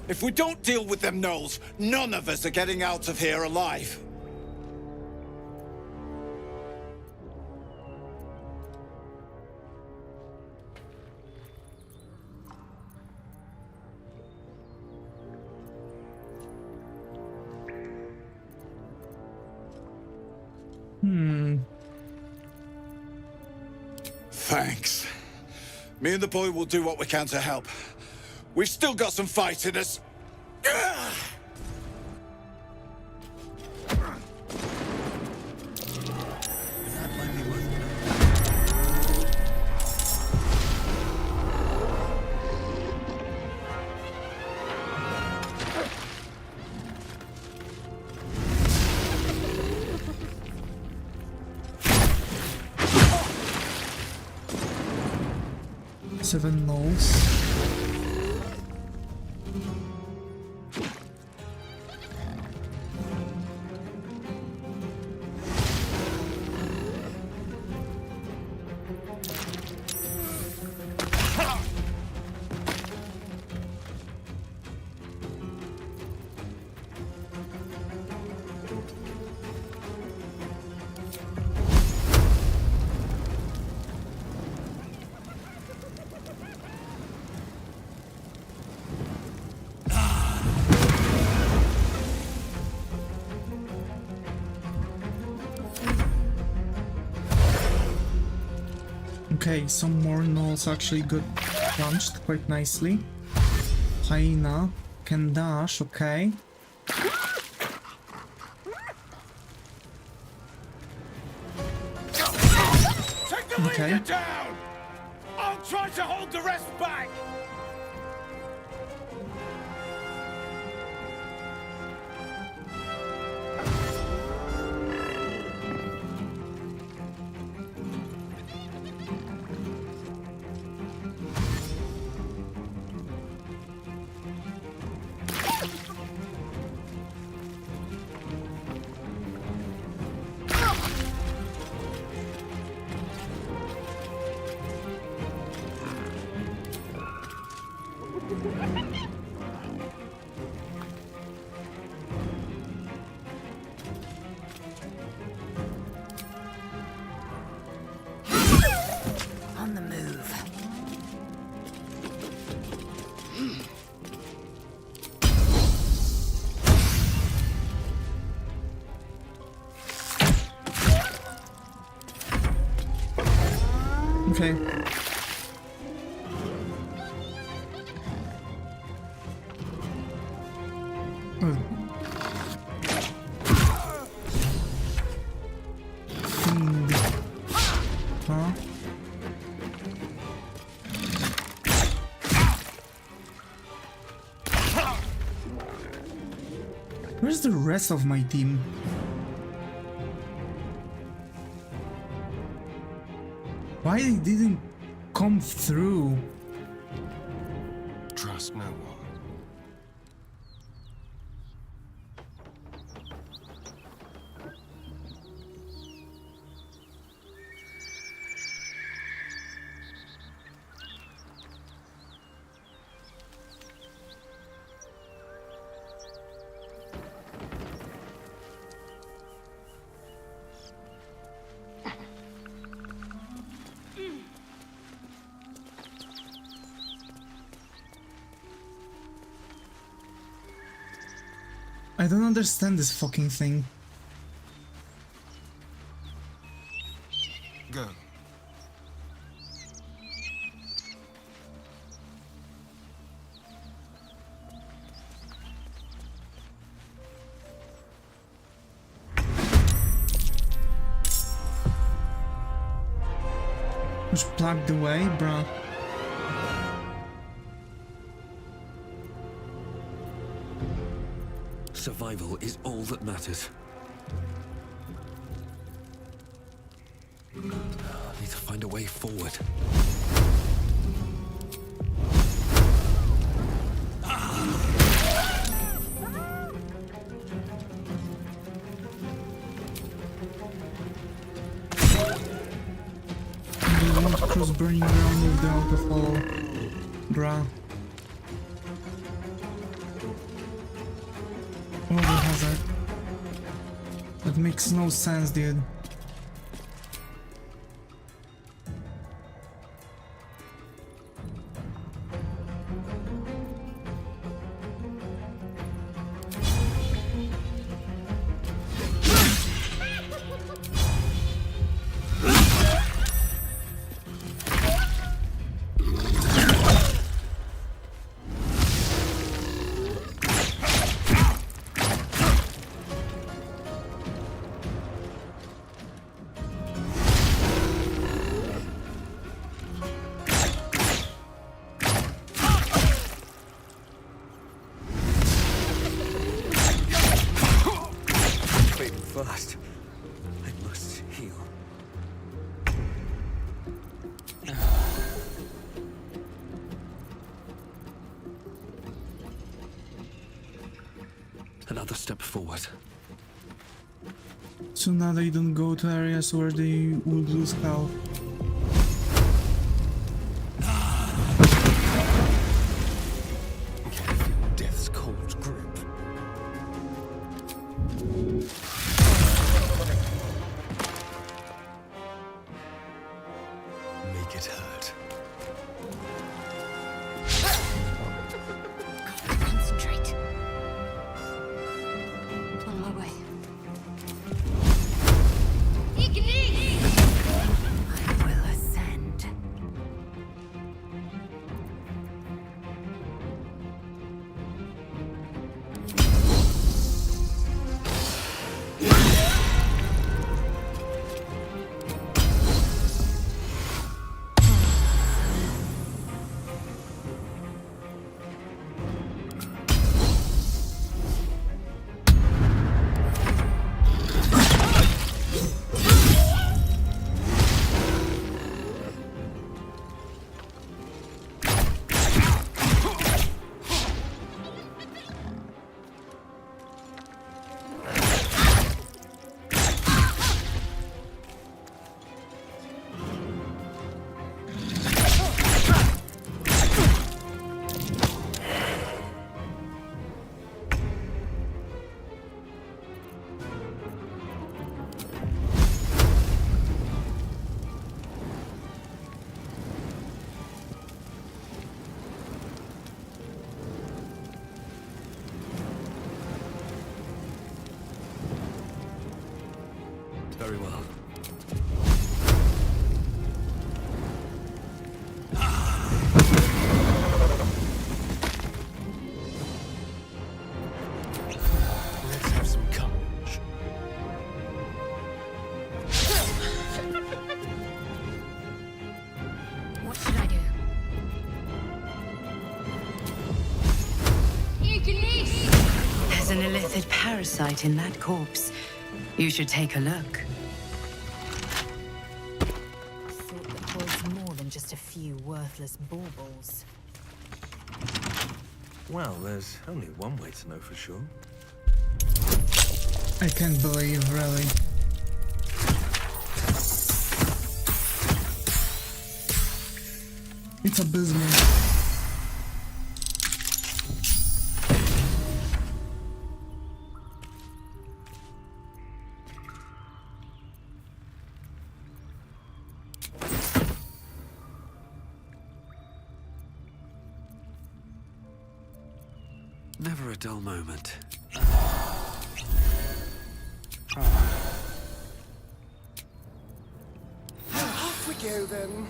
If we don't deal with them gnolls, none of us are getting out of here alive. Thanks. Me and the boy will do what we can to help. We've still got some fight in us.
Seven nulls. Okay, some more gnolls actually got punched quite nicely. Hyena can dash, okay.
Take the
Okay.
leader down! I'll try to hold the rest back!
On the move.
Okay. Oh. Fiend. Huh? Where's the rest of my team? Why they didn't come through?
Trust no one.
I don't understand this fucking thing.
Go.
Just plugged away, bruh.
Survival is all that matters. I need to find a way forward.
They won't cross burning ground with the alcohol, bruh. Oh, the hazard. That makes no sense, dude.
first. I must heal. Another step forward.
So now they don't go to areas where they would lose health.
Can feel death's cold grip. Make it hurt.
Concentrate. On my way.
I will ascend.
Very well. Let's have some courage.
What should I do?
There's an illithid parasite in that corpse. You should take a look. Thought the was more than just a few worthless baubles.
Well, there's only one way to know for sure.
I can't believe, really. It's abysmal.
Never a dull moment.
Off we go then.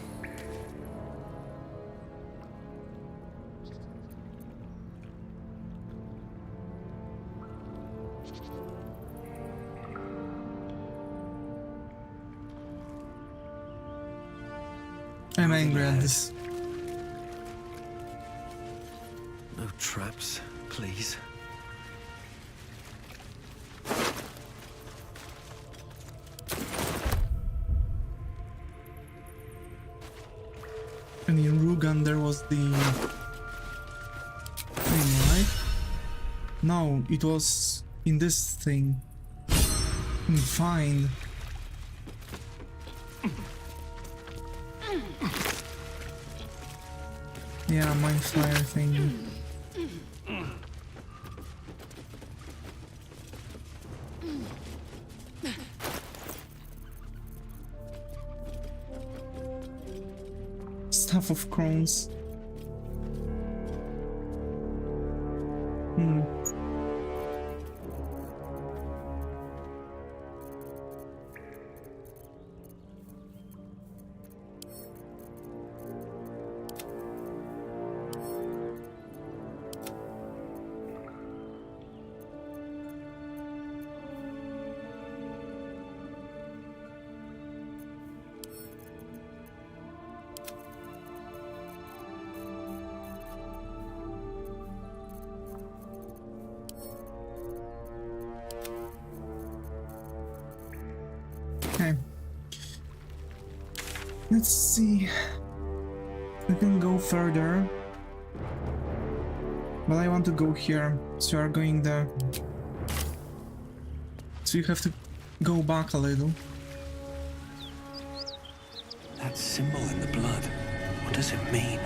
I'm angry at this.
No traps, please.
And in Rugan there was the thing, right? No, it was in this thing. Fine. Yeah, mind flyer thing. Staff of Crones. Okay. Let's see. We can go further. But I want to go here, so you are going there. So you have to go back a little.
That symbol in the blood, what does it mean?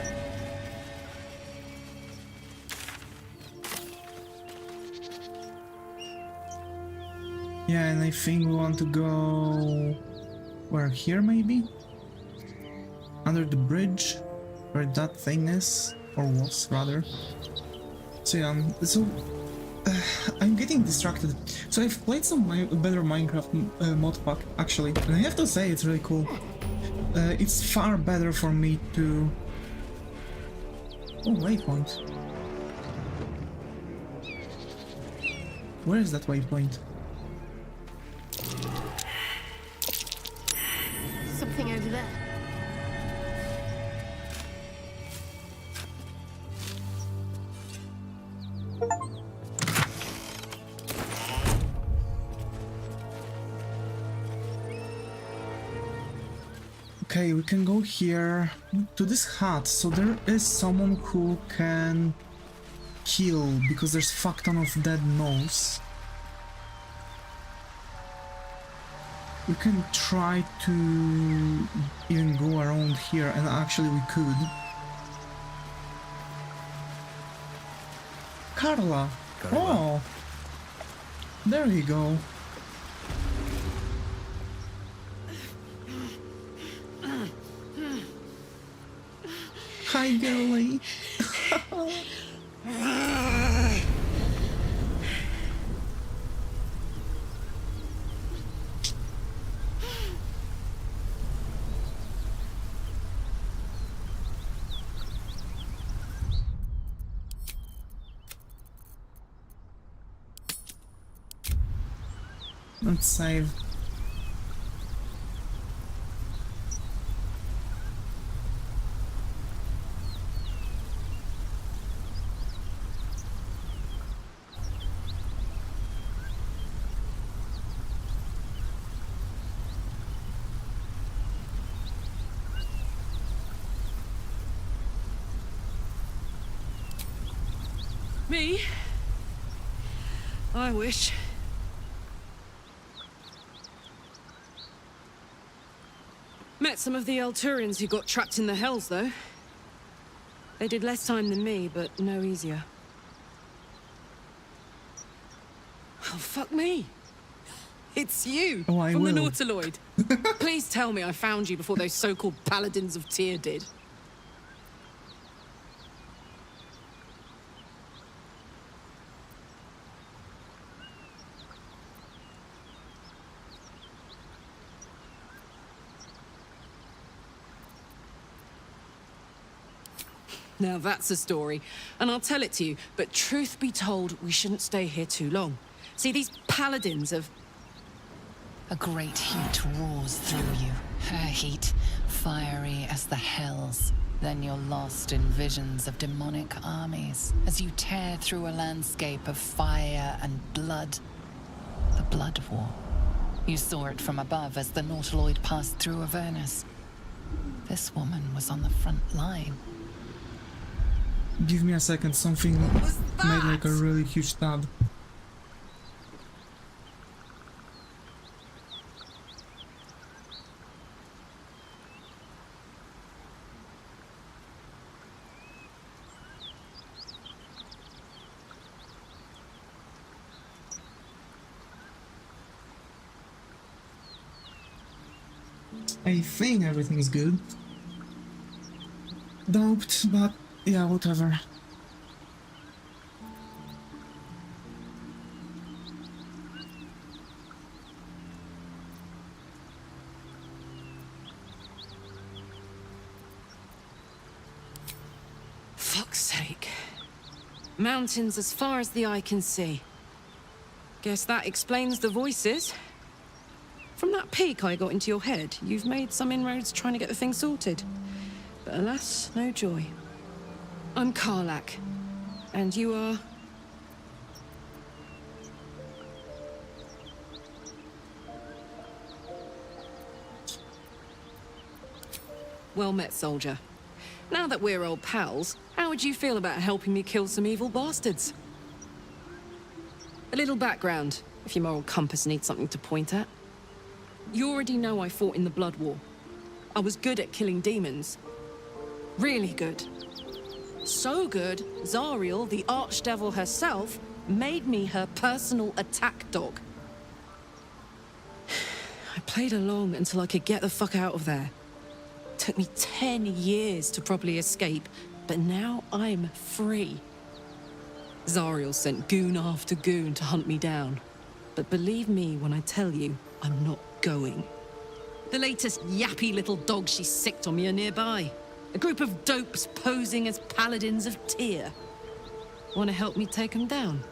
Yeah, and I think we want to go... where, here maybe? Under the bridge, where that thing is, or was rather. So yeah, I'm getting distracted. So I've played some better Minecraft mod pack actually, and I have to say it's really cool. It's far better for me to... Oh, waypoint. Where is that waypoint?
Something over there.
Okay, we can go here to this hut. So there is someone who can kill because there's fuck ton of dead gnolls. We can try to even go around here, and actually we could. Carla! Oh! There you go. Hi, girlie. Let's save.
Me? I wish. Met some of the Elturians who got trapped in the Hells, though. They did less time than me, but no easier. Oh, fuck me. It's you,
oh,
from the
will.
Nautiloid. Please tell me I found you before those so-called Paladins of Tyr did. Now that's a story, and I'll tell it to you, but truth be told, we shouldn't stay here too long. See, these paladins of...
A great heat roars through you, her heat, fiery as the hells. Then you're lost in visions of demonic armies, as you tear through a landscape of fire and blood. The Blood War. You saw it from above as the Nautiloid passed through Avernus. This woman was on the front line.
Give me a second, something made like a really huge tab. I think everything's good. Doubt, but yeah, whatever.
Fuck's sake. Mountains as far as the eye can see. Guess that explains the voices. From that peek I got into your head, you've made some inroads trying to get the thing sorted. But alas, no joy. I'm Karlach. And you are... Well met, soldier. Now that we're old pals, how would you feel about helping me kill some evil bastards? A little background, if your moral compass needs something to point at. You already know I fought in the Blood War. I was good at killing demons. Really good. So good, Zariel, the archdevil herself, made me her personal attack dog. I played along until I could get the fuck out of there. Took me 10 years to properly escape, but now I'm free. Zariel sent goon after goon to hunt me down. But believe me when I tell you, I'm not going. The latest yappy little dogs she sicked on me are nearby. A group of dopes posing as paladins of Tyr. Want to help me take them down?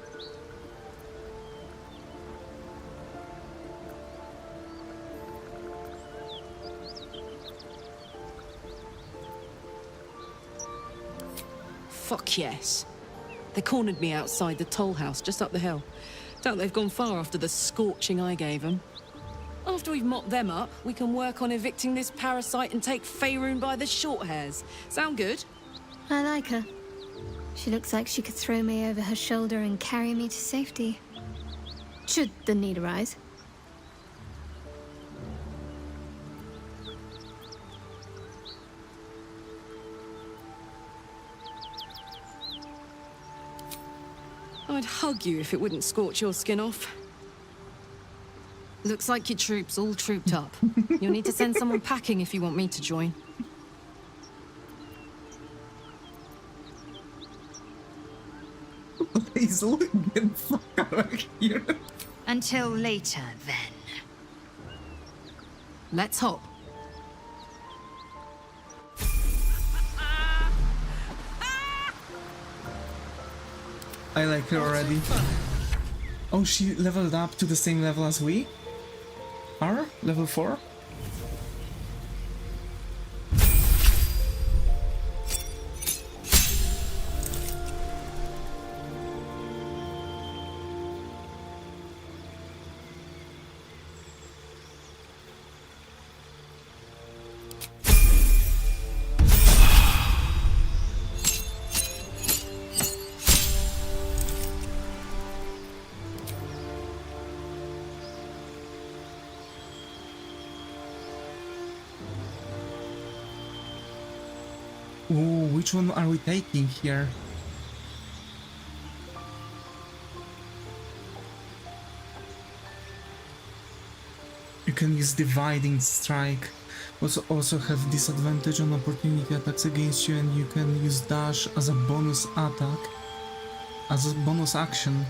Fuck yes. They cornered me outside the toll house just up the hill. Doubt they've gone far after the scorching I gave them. After we've mopped them up, we can work on evicting this parasite and take Faerun by the short hairs. Sound good?
I like her. She looks like she could throw me over her shoulder and carry me to safety. Should the need arise.
I'd hug you if it wouldn't scorch your skin off. Looks like your troops all trooped up. You'll need to send someone packing if you want me to join.
Please look the fuck out of here.
Until later, then.
Let's hop.
I like her already. Oh, she leveled up to the same level as we are? Level 4? Ooh, which one are we taking here? You can use Dividing Strike. Also have disadvantage on opportunity attacks against you, and you can use Dash as a bonus attack. As a bonus action.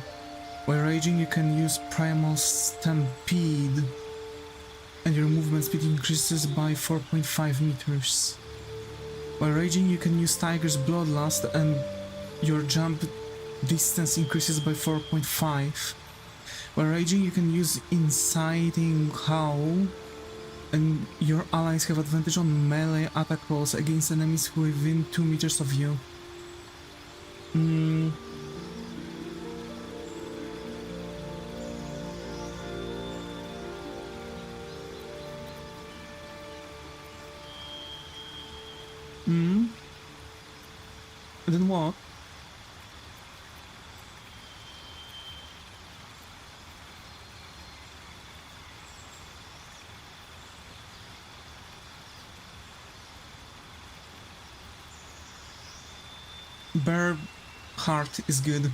While raging you can use Primal Stampede. And your movement speed increases by 4.5 meters. While raging you can use Tiger's Bloodlust and your jump distance increases by 4.5. While raging you can use Inciting Howl and your allies have advantage on melee attack rolls against enemies within 2 meters of you. Then what? Bear Heart is good.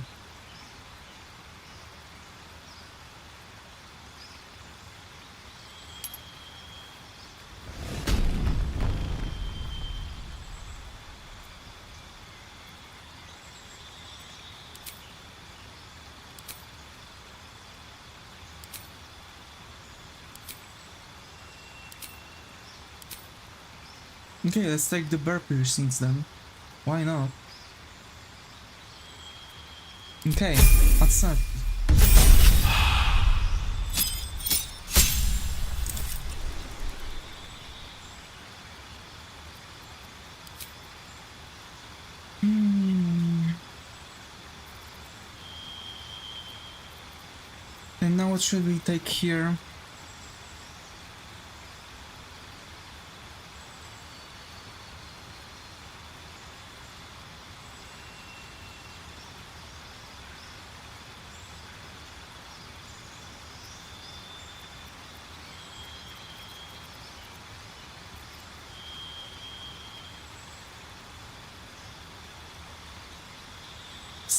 Okay, let's take the bear piercings then. Why not? Okay, what's that? And now what should we take here?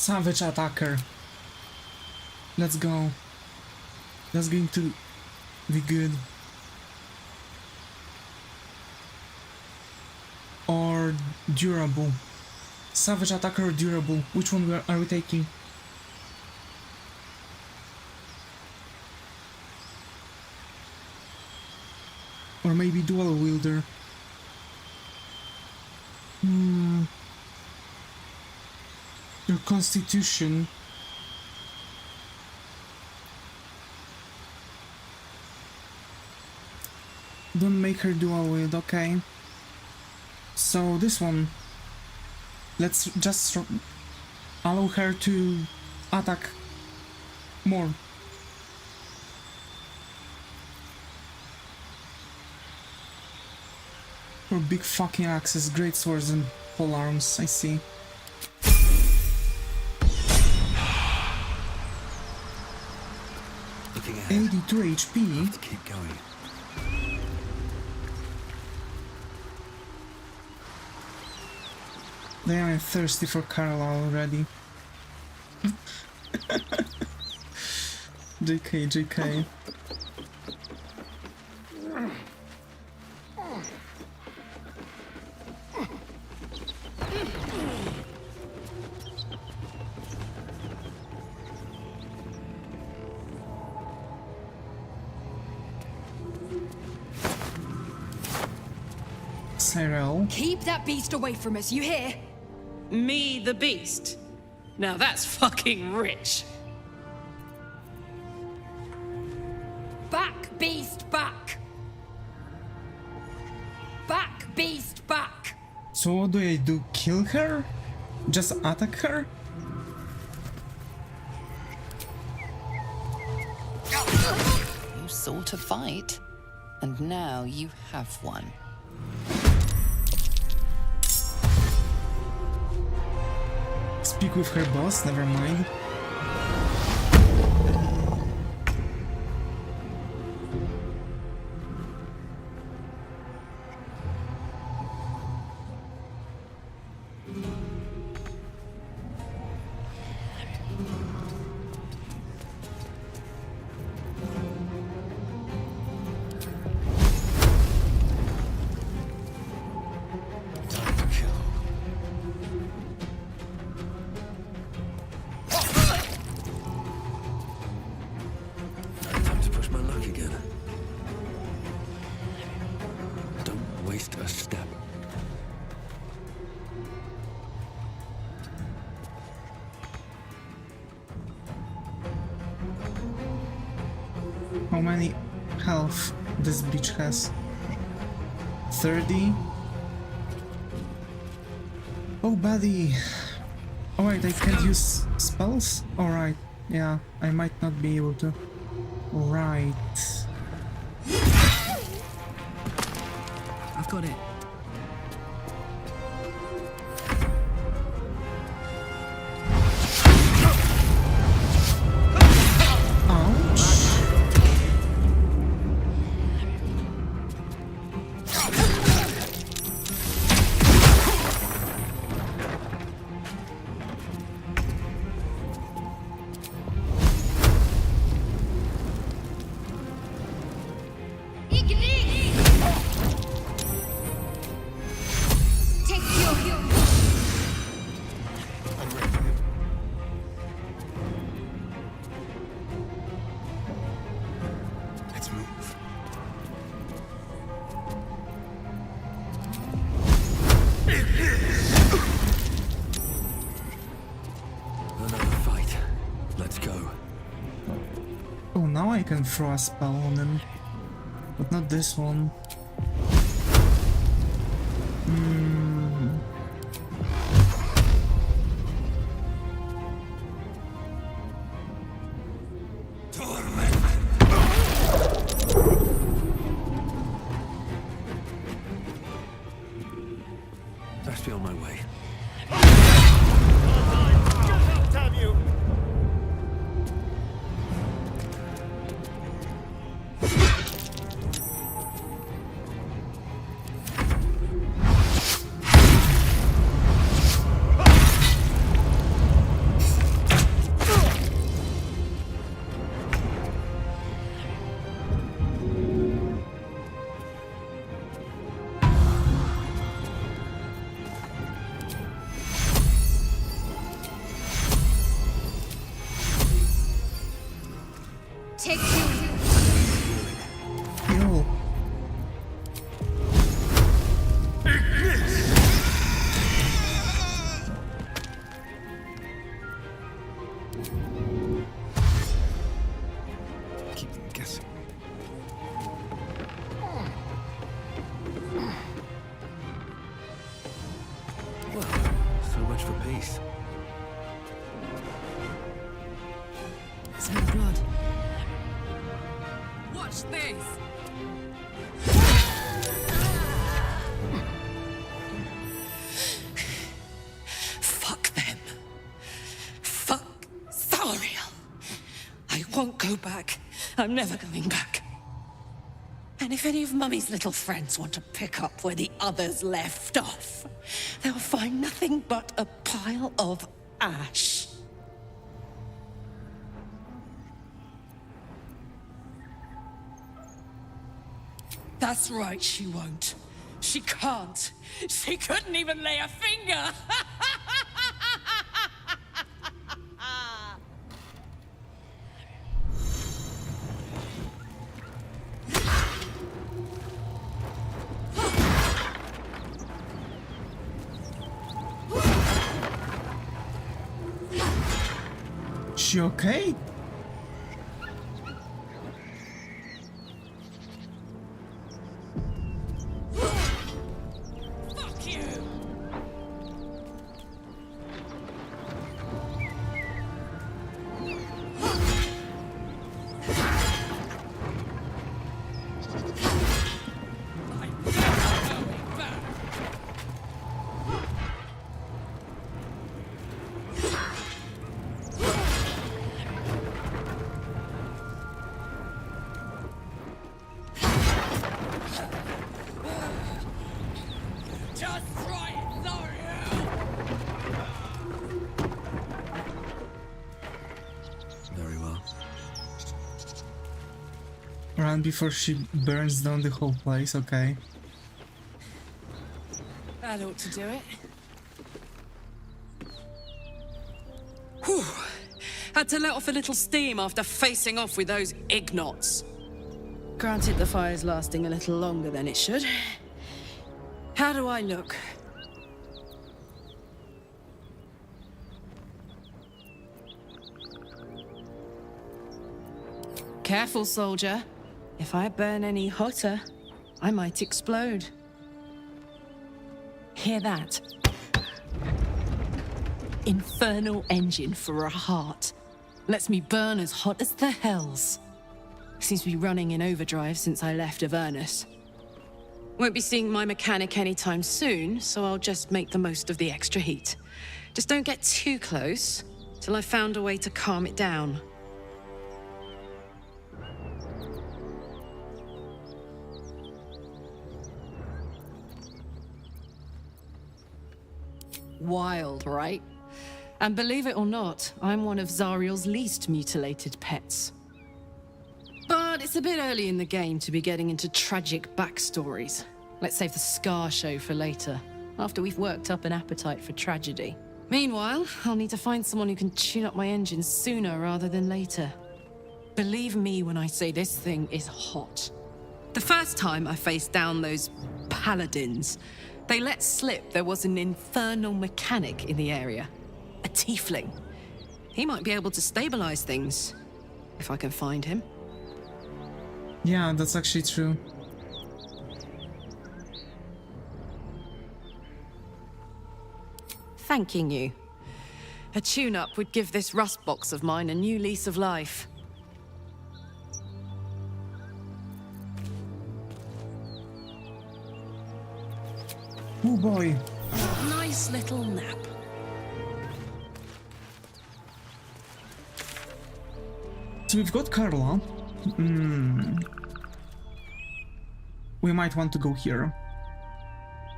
Savage attacker. Let's go. That's going to be good. Or durable. Savage attacker or durable? Which one are we taking? Or maybe dual wielder. Your constitution. Don't make her dual wield, okay. So this one, let's just allow her to attack more. For big fucking axes, great swords and pole arms, I see.
Looking ahead.
82 HP.
Have to keep going.
Damn, I'm thirsty for Carlisle already. JK, JK. Cyril.
Keep that beast away from us, you hear?
Me, the beast? Now that's fucking rich.
Back, beast, back! Back, beast, back!
So what do I do? Kill her? Just attack her?
You sought a fight, and now you have one.
Speak with her boss, never mind.
A step.
How many health this bitch has? 30? Oh, buddy! Alright, I can't use spells? Alright, yeah, I might not be able to. Right.
I've got it.
I can throw a spell on him, but not this one.
Best be on my way.
Fuck them. Fuck Zariel. I won't go back. I'm never going back. And if any of Mummy's little friends want to pick up where the others left off, they'll find nothing but a pile of ash. That's right, she won't. She can't. She couldn't even lay a finger.
She okay?
Fuck you! Just try it, Zariel!
Very well.
Run before she burns down the whole place, okay.
That ought to do it. Whew. Had to let off a little steam after facing off with those ignots. Granted, the fire's lasting a little longer than it should. How do I look? Careful, soldier. If I burn any hotter, I might explode. Hear that? Infernal engine for a heart. Lets me burn as hot as the hells. Seems to be running in overdrive since I left Avernus. Won't be seeing my mechanic anytime soon, so I'll just make the most of the extra heat. Just don't get too close, till I've found a way to calm it down. Wild, right? And believe it or not, I'm one of Zariel's least mutilated pets. But it's a bit early in the game to be getting into tragic backstories. Let's save the scar show for later, after we've worked up an appetite for tragedy. Meanwhile, I'll need to find someone who can tune up my engine sooner rather than later. Believe me when I say this thing is hot. The first time I faced down those paladins, they let slip there was an infernal mechanic in the area. A tiefling. He might be able to stabilize things, if I can find him.
Yeah, that's actually true.
Thanking you. A tune-up would give this rust box of mine a new lease of life.
Oh boy.
Nice little nap.
So we've got Carla. We might want to go here.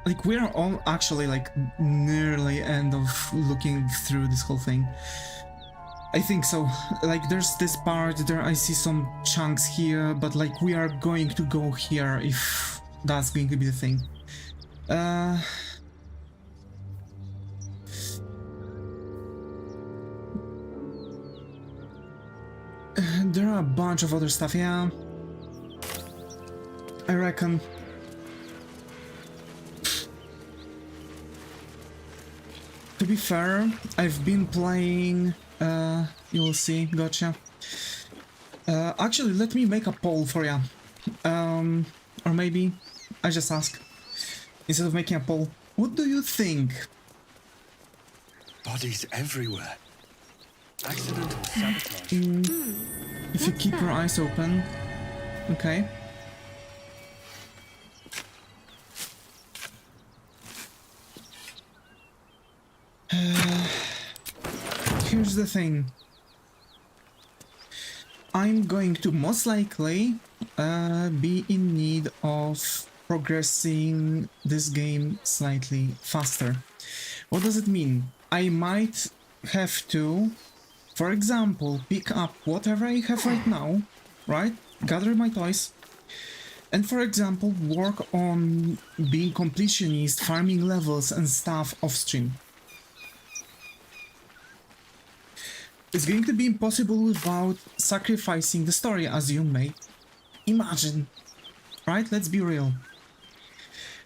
Like, we're all actually like nearly end of looking through this whole thing. I think so. Like, there's this part there, I see some chunks here, but like we are going to go here if that's going to be the thing. There are a bunch of other stuff, yeah. I reckon. To be fair, I've been playing, you'll see, gotcha. Actually, let me make a poll for ya. Or maybe I just ask, instead of making a poll. What do you think?
Bodies everywhere. Accidental sabotage.
If you keep your eyes open. Okay. here's the thing. I'm going to most likely be in need of progressing this game slightly faster. What does it mean? I might have to, for example, pick up whatever I have right now, right? Gather my toys, and for example, work on being completionist, farming levels and stuff off stream. It's going to be impossible without sacrificing the story, as you may imagine. Right? Let's be real.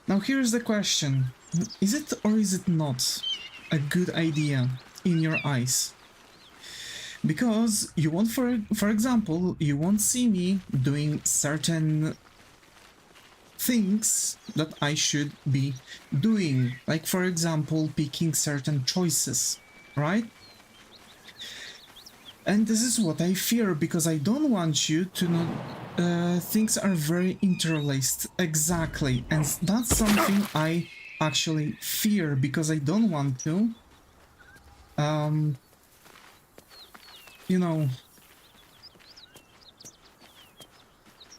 Now here's the question. Is it or is it not a good idea in your eyes? Because you won't, for example, you won't see me doing certain things that I should be doing. Like, for example, picking certain choices, right? And this is what I fear, because I don't want you to know things are very interlaced. Exactly. And that's something I actually fear, because I don't want to, you know,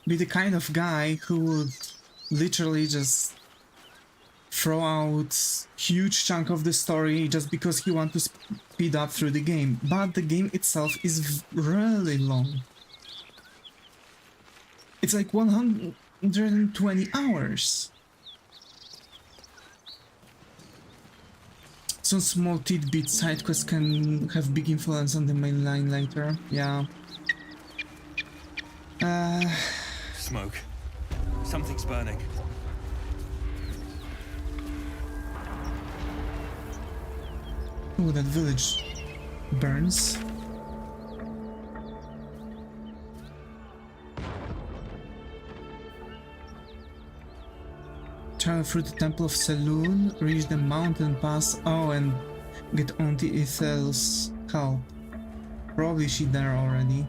be the kind of guy who would literally just throw out huge chunk of the story just because he wants to speed up through the game. But the game itself is really long. It's like 120 hours. Some small tidbit side quests can have big influence on the main line later. Yeah.
Smoke. Something's burning.
Oh, that village burns. Travel through the Temple of Saloon, reach the mountain pass, oh, and get Auntie Ethel's help. Probably she there already.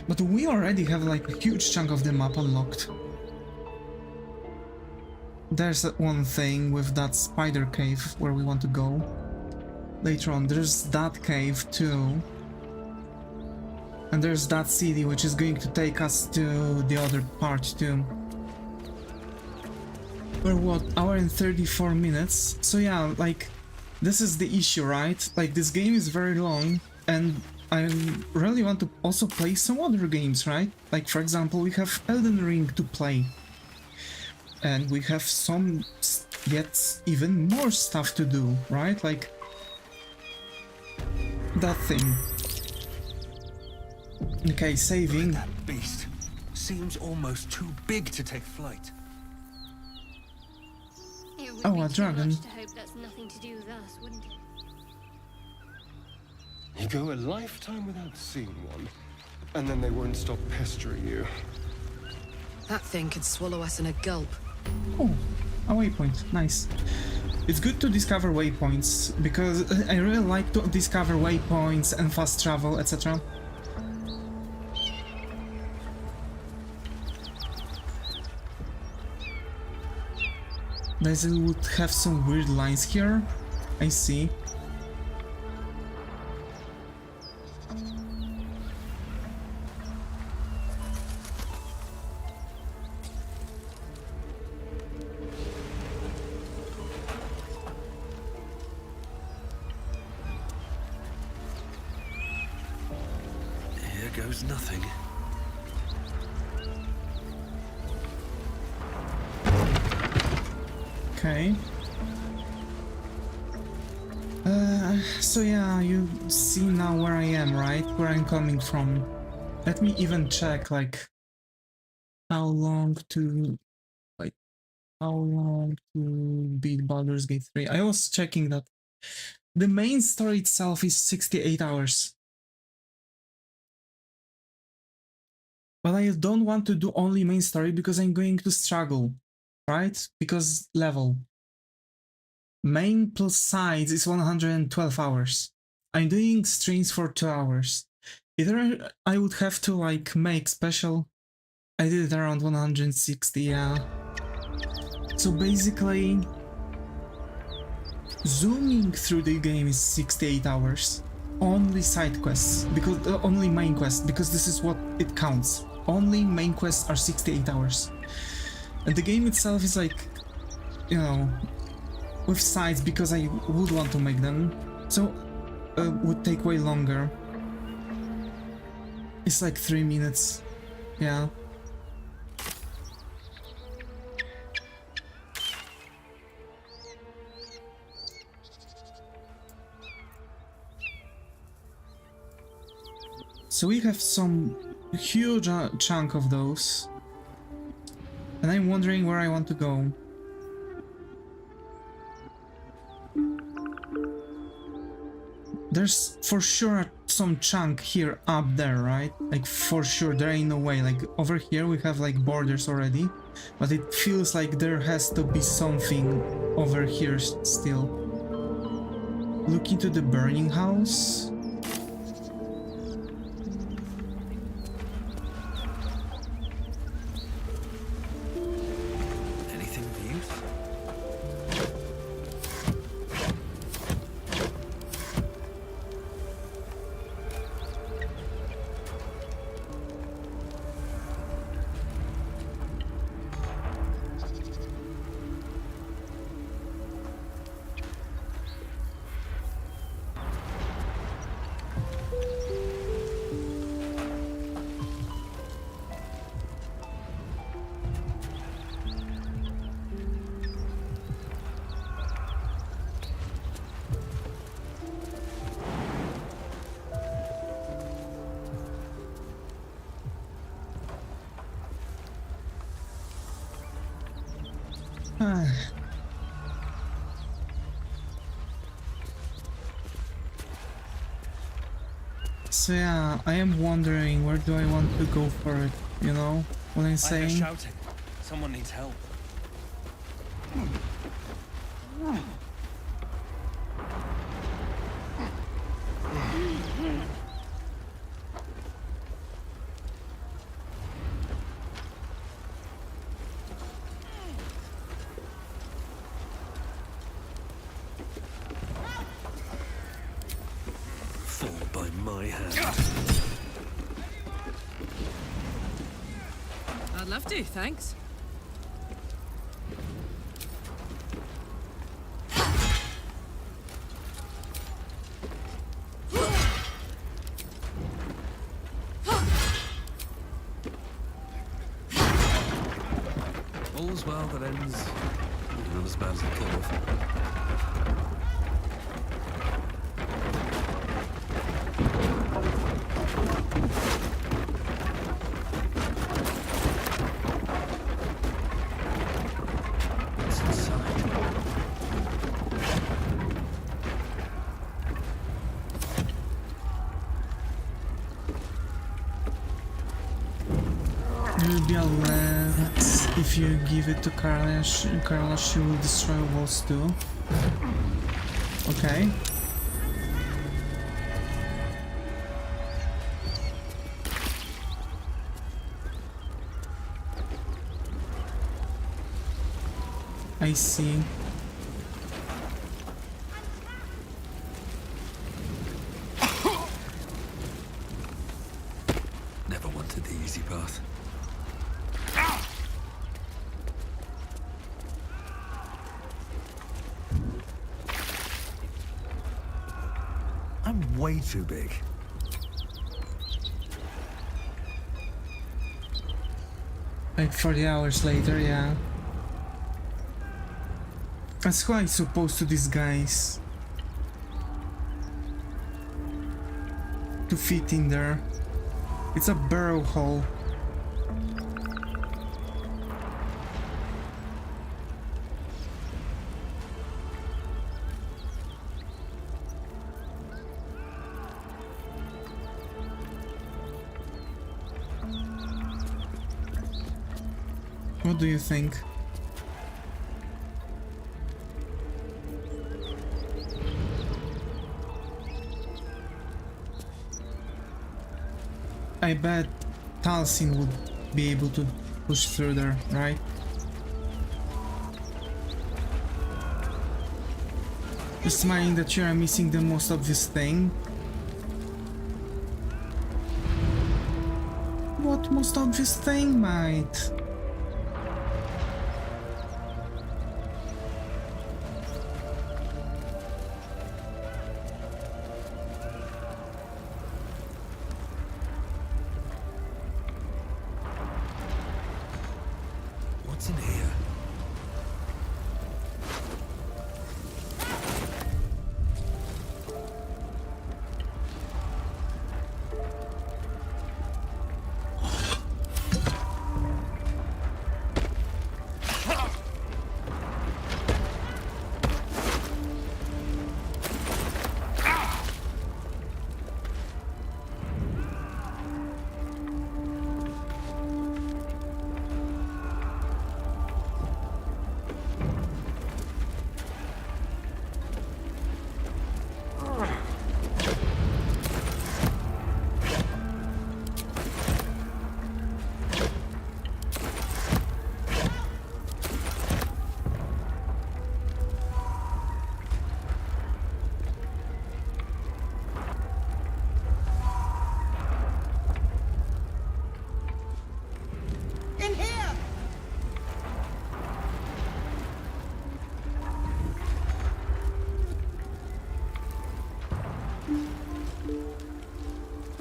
But we already have like a huge chunk of the map unlocked. There's that one thing with that spider cave where we want to go. Later on, there's that cave too. And there's that city which is going to take us to the other part too. We're what, hour and 34 minutes? So yeah, like, this is the issue, right? Like, this game is very long, and I really want to also play some other games, right? Like, for example, we have Elden Ring to play. And we have some yet even more stuff to do, right? Like that thing. Okay, saving.
That beast seems almost too big to take flight.
It would
Oh,
be
a
too
dragon.
much to hope that's nothing to do with us, wouldn't it?
You go a lifetime without seeing one, and then they won't stop pestering you.
That thing could swallow us in a gulp.
Oh, a waypoint. Nice. It's good to discover waypoints, because I really like to discover waypoints and fast travel, etc. Basil would have some weird lines here. I see.
Here goes nothing.
Okay. So yeah, you see now where I am, right? Where I'm coming from. Let me even check, like, how long to beat Baldurs Gate 3. I was checking that the main story itself is 68 hours. But I don't want to do only main story because I'm going to struggle, right? Because level. Main plus sides is 112 hours. I'm doing streams for 2 hours. Either I would have to like make special. I did it around 160, yeah. So basically, Zooming through the game is 68 hours. Only side quests, because only main quests, because this is what it counts. Only main quests are 68 hours. And the game itself is like, you know, with sides, because I would want to make them, so would take way longer. It's like 3 minutes, yeah. So we have some huge chunk of those, and I'm wondering where I want to go. There's for sure some chunk here up there, right? Like for sure, there ain't no way. Like over here we have like borders already, but it feels like there has to be something over here still. Look into the burning house. So yeah, I am wondering where do I want to go for it, you know what I'm saying?
I hear shouting. Someone needs help.
I'd love to, thanks.
All's well that ends not as bad as it could have.
Maybe I'll let, if you give it to Carla, she will destroy walls too. Okay. I see.
Never wanted the easy path.
I'm way too big.
Like 40 hours later, yeah. That's how I'm supposed to disguise. To fit in there. It's a burrow hole. What do you think? I bet Talsin would be able to push through there, right? Just smiling that you are missing the most obvious thing. What most obvious thing, mate?
What's in here?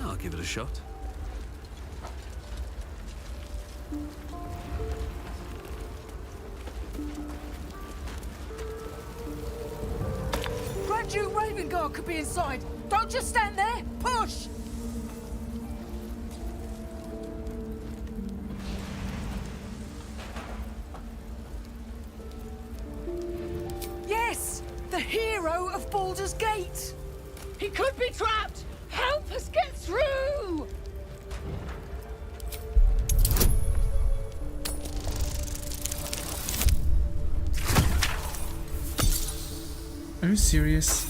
I'll give it a shot.
Grand Duke Raven Guard could be inside. Don't just stand there. Push! Yes! The hero of Baldurs Gate! He could be trapped! Help us get through!
Are you serious?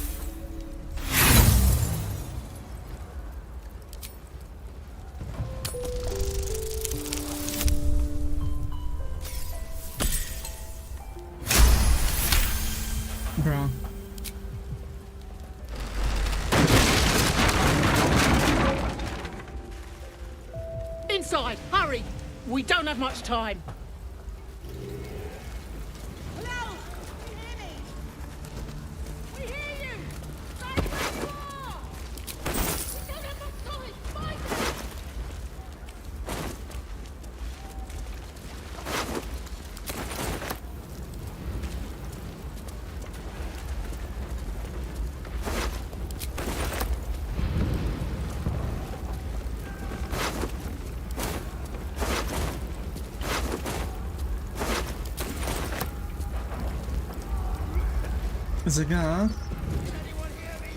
Bro.
Inside! Hurry! We don't have much time. Hello? Can you hear me? We hear you! Stay where you are! We don't have much time! Find them!
Zaga.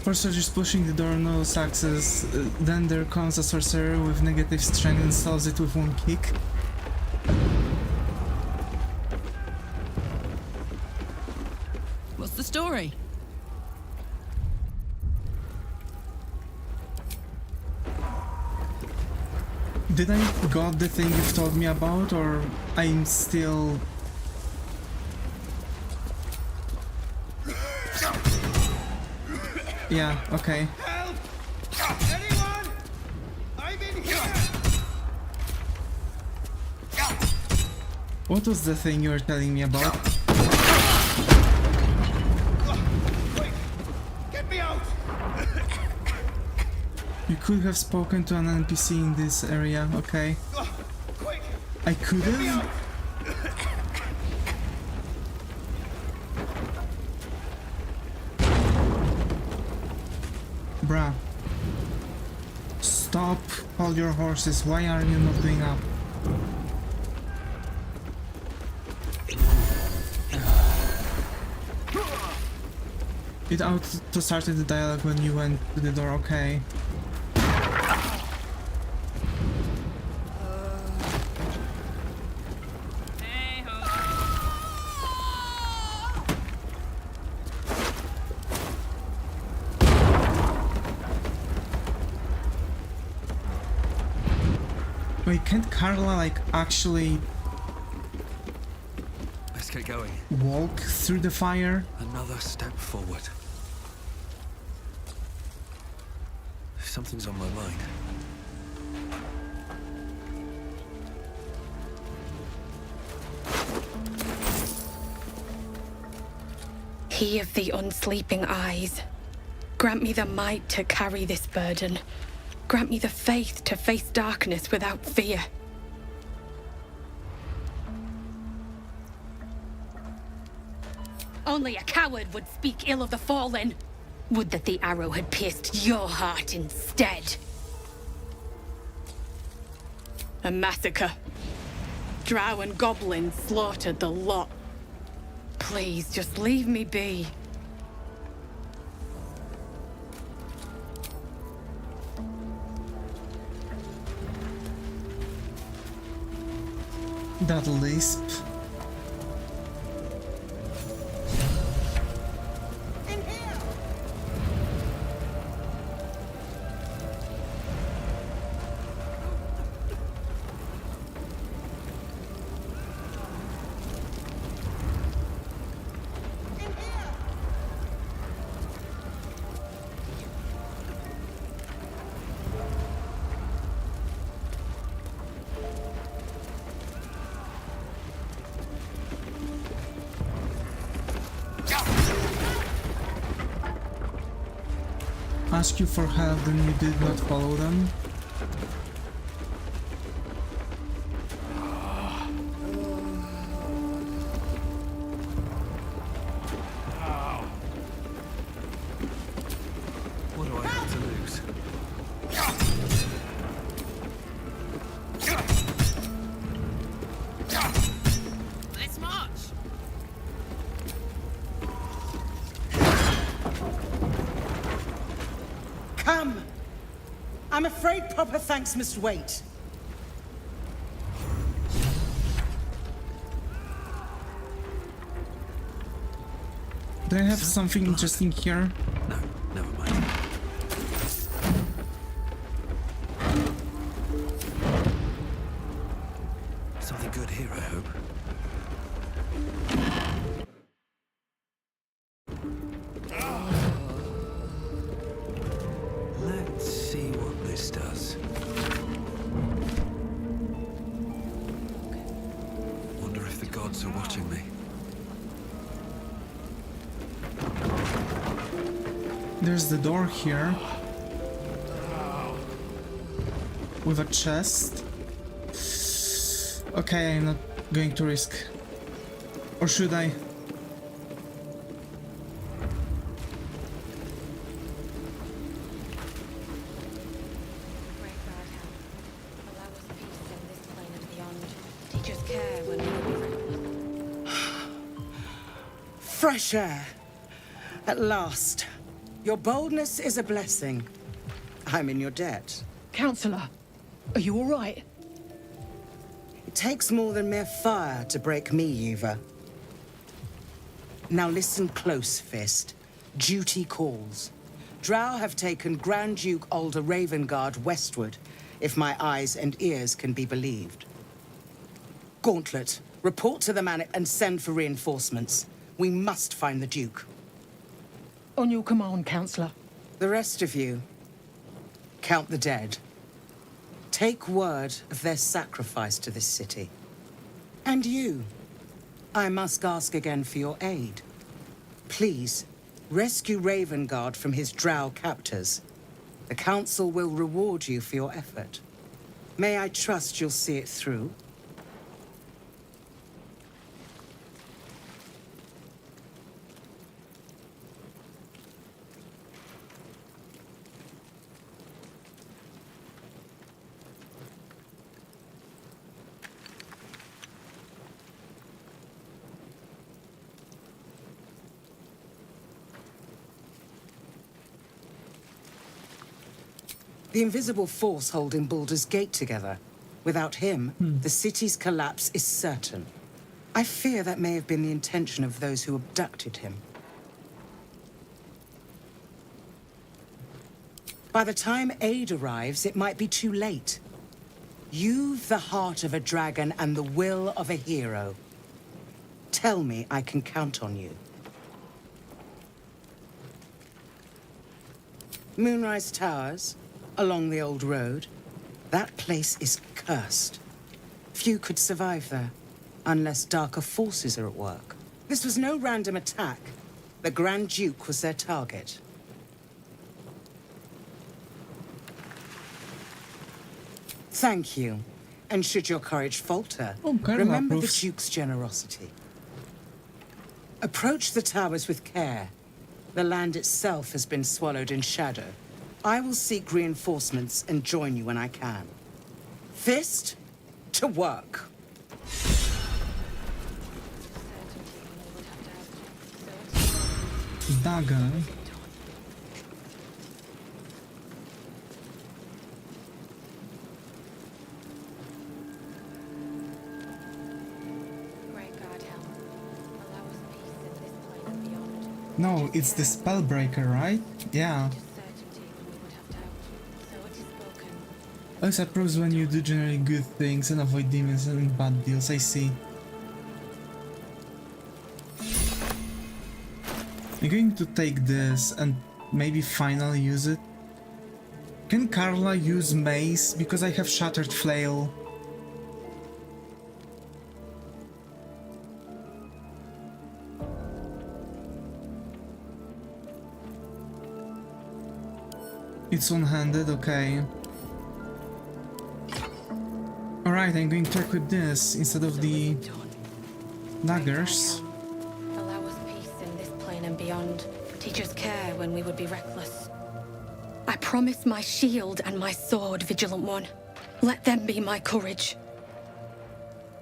First they're just pushing the door, no success. Then there comes a sorcerer with negative strength and solves it with one kick.
What's the story?
Did I got the thing you've told me about, or I'm still... Yeah, okay.
Help! Anyone? I'm in here!
What was the thing you were telling me about?
Quick! Get me out!
You could have spoken to an NPC in this area, okay?
Quick!
I could have? Bruh. Stop all your horses, why are you not going up? It auto-started the dialogue when you went to the door, okay. Wait, can't Carla, like, actually...
Let's get going.
walk through the fire?
Another step forward. something's on my mind.
He of the unsleeping eyes, grant me the might to carry this burden. Grant me the faith to face darkness without fear. Only a coward would speak ill of the fallen. Would that the arrow had pierced your heart instead. A massacre. Drow and goblins slaughtered the lot. Please, just leave me be.
That lisp. Ask you for help, then you did not follow them.
What do I have to lose?
Let's march!
Come! I'm afraid proper thanks must wait.
Do I have something interesting here?
No, never mind. Something good here, I hope. Let's see what this does. Wonder if the gods are watching me.
There's the door here. With a chest. Okay, I'm not going to risk. Or should I?
Fresh air. At last. Your boldness is a blessing. I'm in your debt.
Counselor, are you all right?
It takes more than mere fire to break me, Yuva. Now listen close, Fist. Duty calls. Drow have taken Grand Duke Alder Ravengard westward, if my eyes and ears can be believed. Gauntlet, report to the man and send for reinforcements. We must find the Duke.
On your command, Counselor.
The rest of you, count the dead. Take word of their sacrifice to this city. And you, I must ask again for your aid. Please, rescue Ravengard from his drow captors. The Council will reward you for your effort. May I trust you'll see it through? The invisible force holding Baldurs Gate together. Without him, the city's collapse is certain. I fear that may have been the intention of those who abducted him. By the time aid arrives, it might be too late. You've the heart of a dragon and the will of a hero. Tell me I can count on you. Moonrise Towers, along the old road. That place is cursed. Few could survive there, unless darker forces are at work. This was no random attack. The Grand Duke was their target. Thank you. And should your courage falter, remember the Duke's generosity. Approach the towers with care. The land itself has been swallowed in shadow. I will seek reinforcements and join you when I can. Fist to work.
Dagger. No, it's the Spellbreaker, right? Yeah. I suppose when you do generally good things and avoid demons and bad deals, I see. I'm going to take this and maybe finally use it. Can Carla use mace? Because I have Shattered Flail. It's one-handed, okay. Alright, I'm going to equip this instead of the daggers.
Allow us peace in this plane and beyond. Teach us care when we would be reckless. I promise my shield and my sword, Vigilant One. Let them be my courage.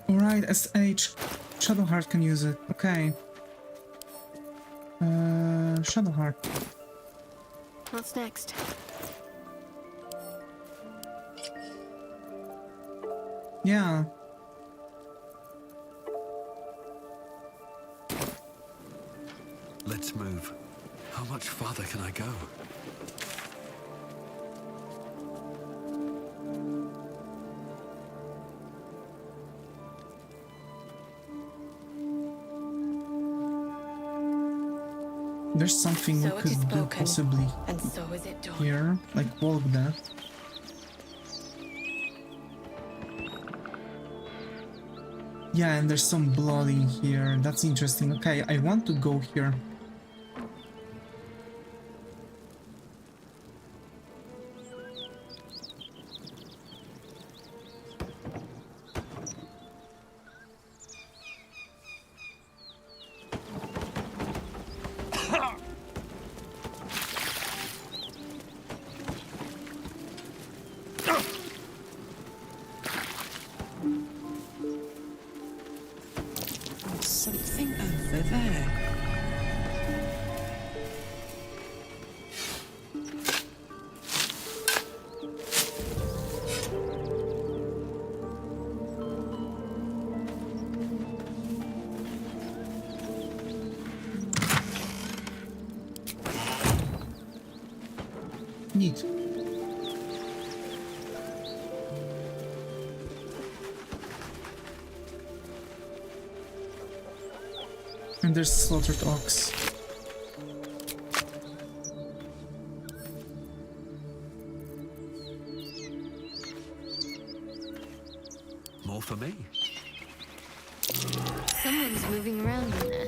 Alright, SH. Shadowheart can use it, okay. Shadowheart.
What's next?
Yeah.
Let's move. How much farther can I go?
There's something we could do possibly here, like walk there. Yeah, and there's some blood in here. That's interesting. Okay, I want to go here.
Something over there.
Neat. And there's slaughtered ox.
More for me.
Someone's moving around in there.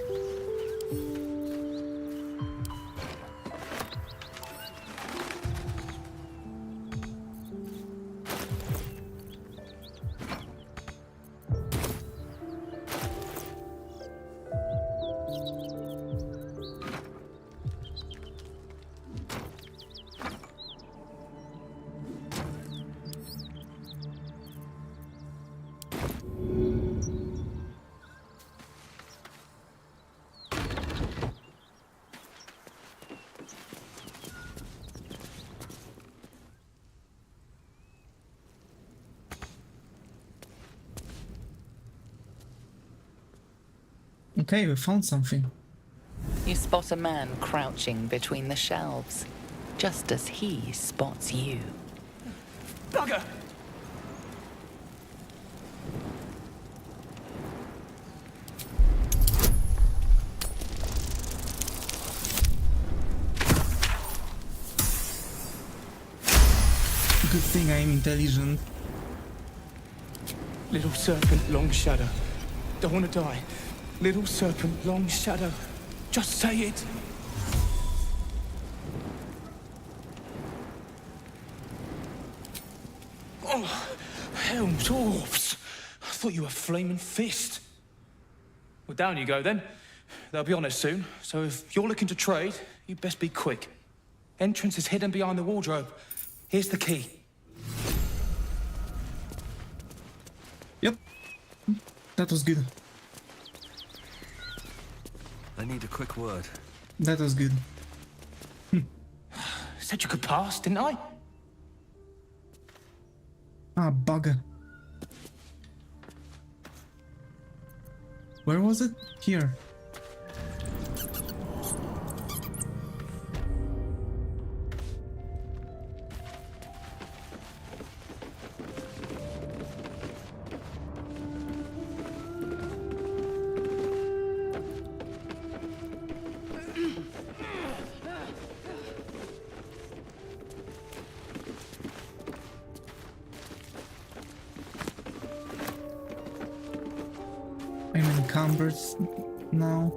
Okay, we found something.
You spot a man crouching between the shelves, just as he spots you.
Bugger!
Good thing I'm intelligent.
Little serpent, long shadow. Don't want to die. Little serpent, long shadow. Just say it. Oh, helms, orbs. I thought you were flaming fist. Well, down you go then. They'll be on us soon, so if you're looking to trade, you best be quick. Entrance is hidden behind the wardrobe. Here's the key.
Yep. That was good.
I need a quick word.
That was good.
Said you could pass, didn't I?
Ah, bugger. Where was it? Here. I'm encumbered now.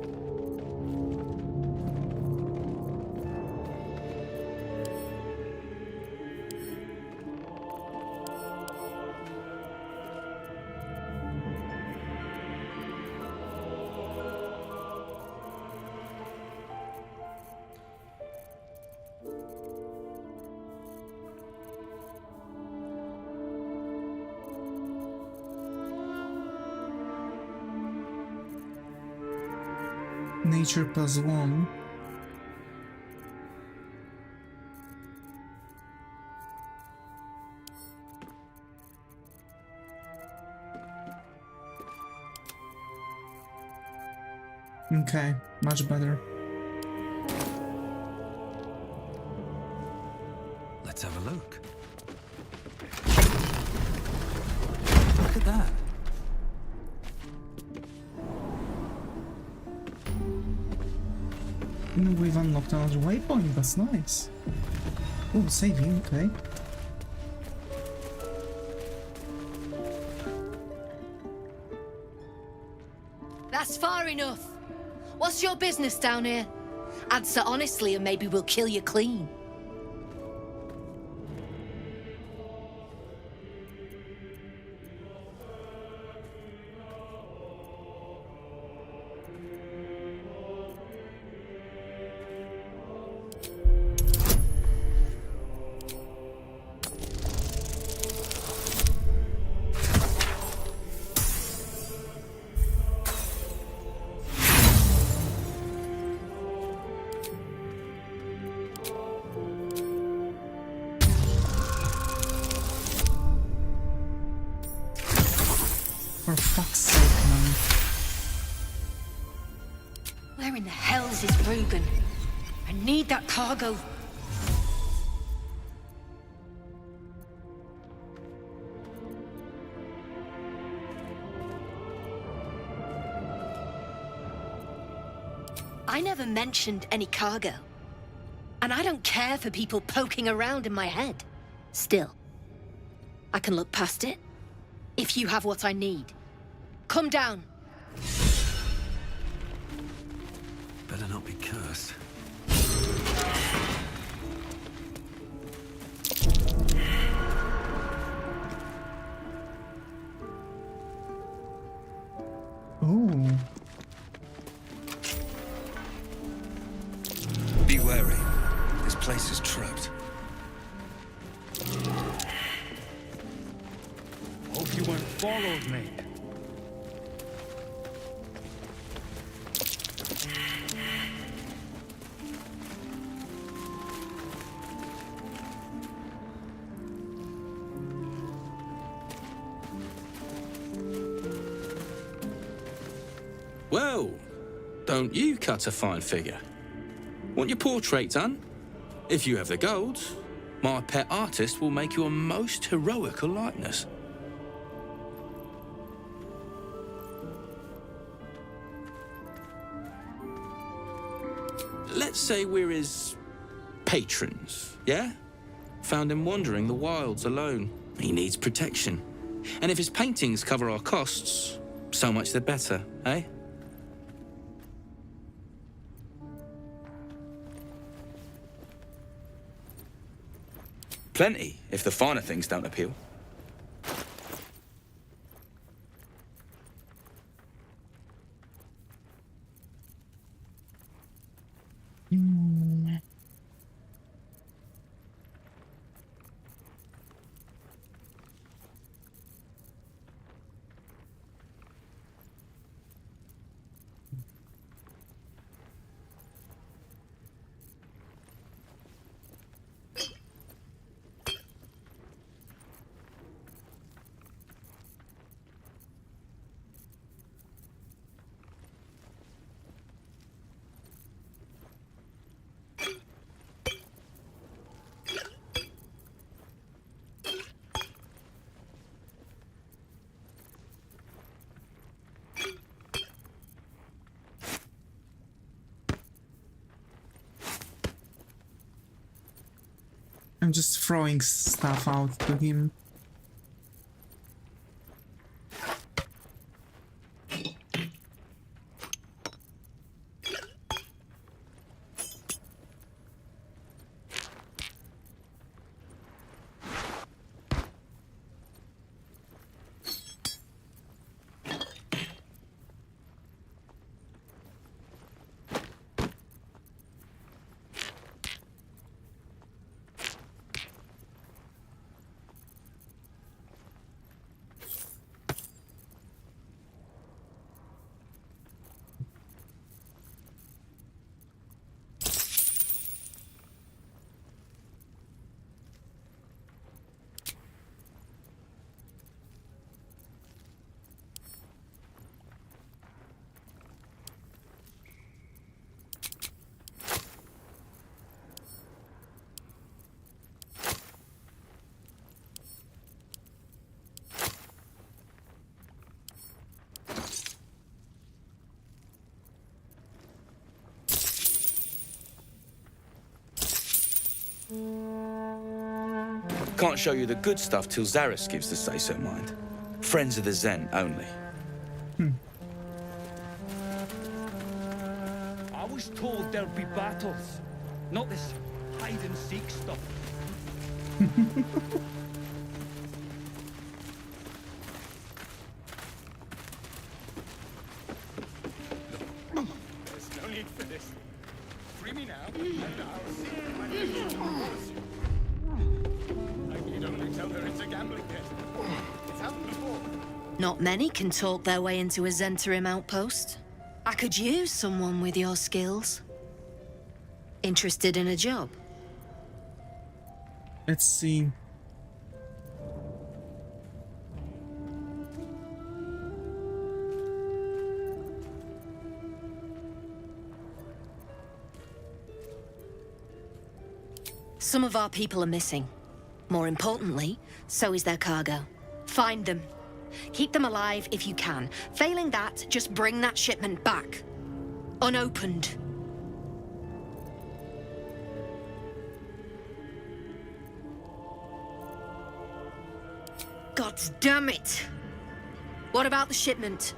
Nature +1. Okay, much better.
Let's have a look.
Look at that.
We've unlocked another waypoint, that's nice. Oh, saving, okay.
That's far enough. What's your business down here? Answer honestly and maybe we'll kill you clean.
For fuck's sake, man.
Where in the hell's is Rugen? I need that cargo. I never mentioned any cargo. And I don't care for people poking around in my head. Still, I can look past it if you have what I need. Come down.
Better not be cursed.
Ooh.
Be wary. This place is trapped.
Hope you weren't followed, mate.
Well, don't you cut a fine figure? Want your portrait done? If you have the gold, my pet artist will make you a most heroical likeness. Let's say we're his patrons, yeah? found him wandering the wilds alone. He needs protection. And if his paintings cover our costs, so much the better, eh? Plenty, if the finer things don't appeal.
I'm just throwing stuff out to him.
Can't show you the good stuff till Zaris gives the say-so, mind. Friends of the Zen only.
I was told there'd be battles, not this hide-and-seek stuff.
There's no need for this. Free me now, and I'll see when I need only tell her it's a gambling pit. It's happened before.
Not many can talk their way into a Zentarim outpost. I could use someone with your skills. Interested in a job?
Let's see.
Some of our people are missing. More importantly, so is their cargo. Find them. Keep them alive if you can. Failing that, just bring that shipment back. Unopened. God damn it! What about the shipment?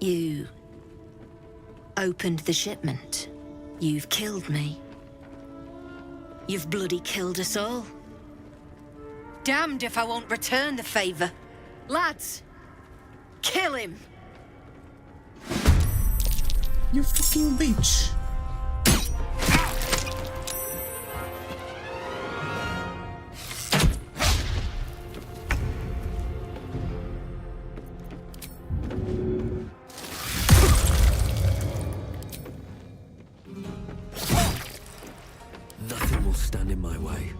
You opened the shipment. You've killed me. You've bloody killed us all. Damned if I won't return the favor. Lads, kill him!
You fucking bitch!
Nothing will stand in my way.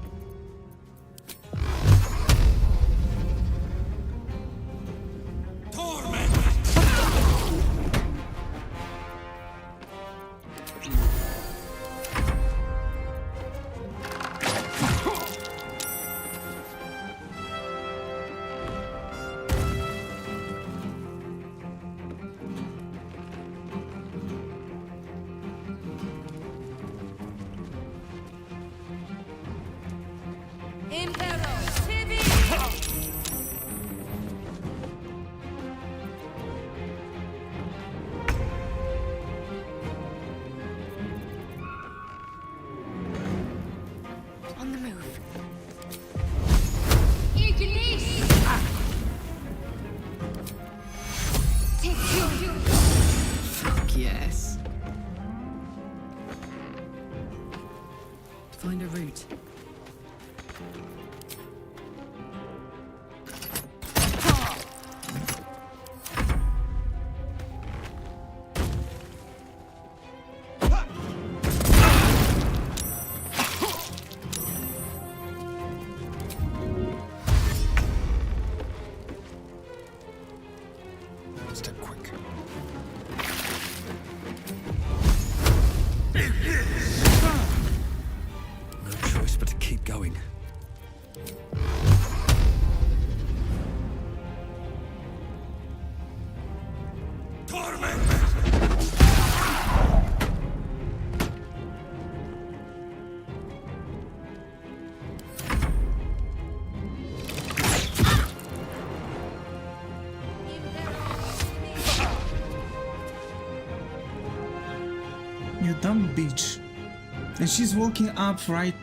On the move.
Fuck yes. Find a route.
Step quick.
No choice but to keep going.
You dumb bitch. And she's walking up right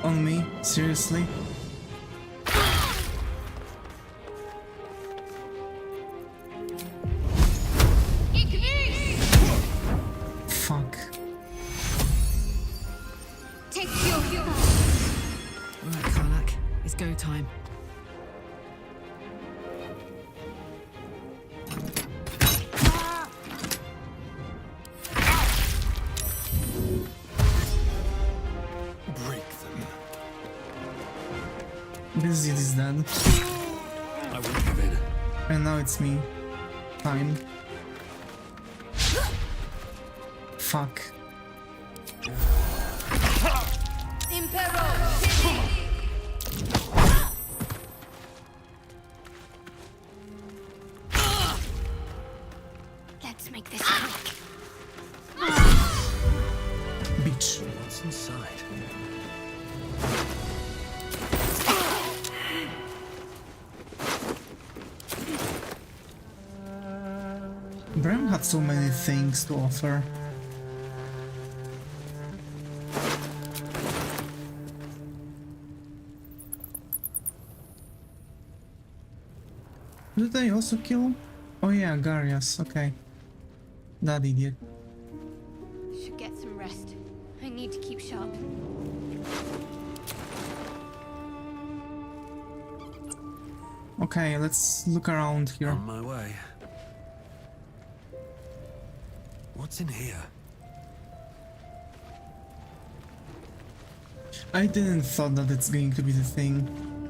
on me, seriously. Fuck.
Alright, Karlak. It's go time.
Break them.
This is dead.
I won't give in.
And now it's me. Time. Fuck.
Let's make this quick.
Bitch.
What's inside?
Bram had so many things to offer. Did they also kill? Oh yeah, Garias, okay. That idiot.
Should get some rest. I need to keep sharp.
Okay, let's look around here.
On my way. What's in here?
I didn't thought that it's going to be the thing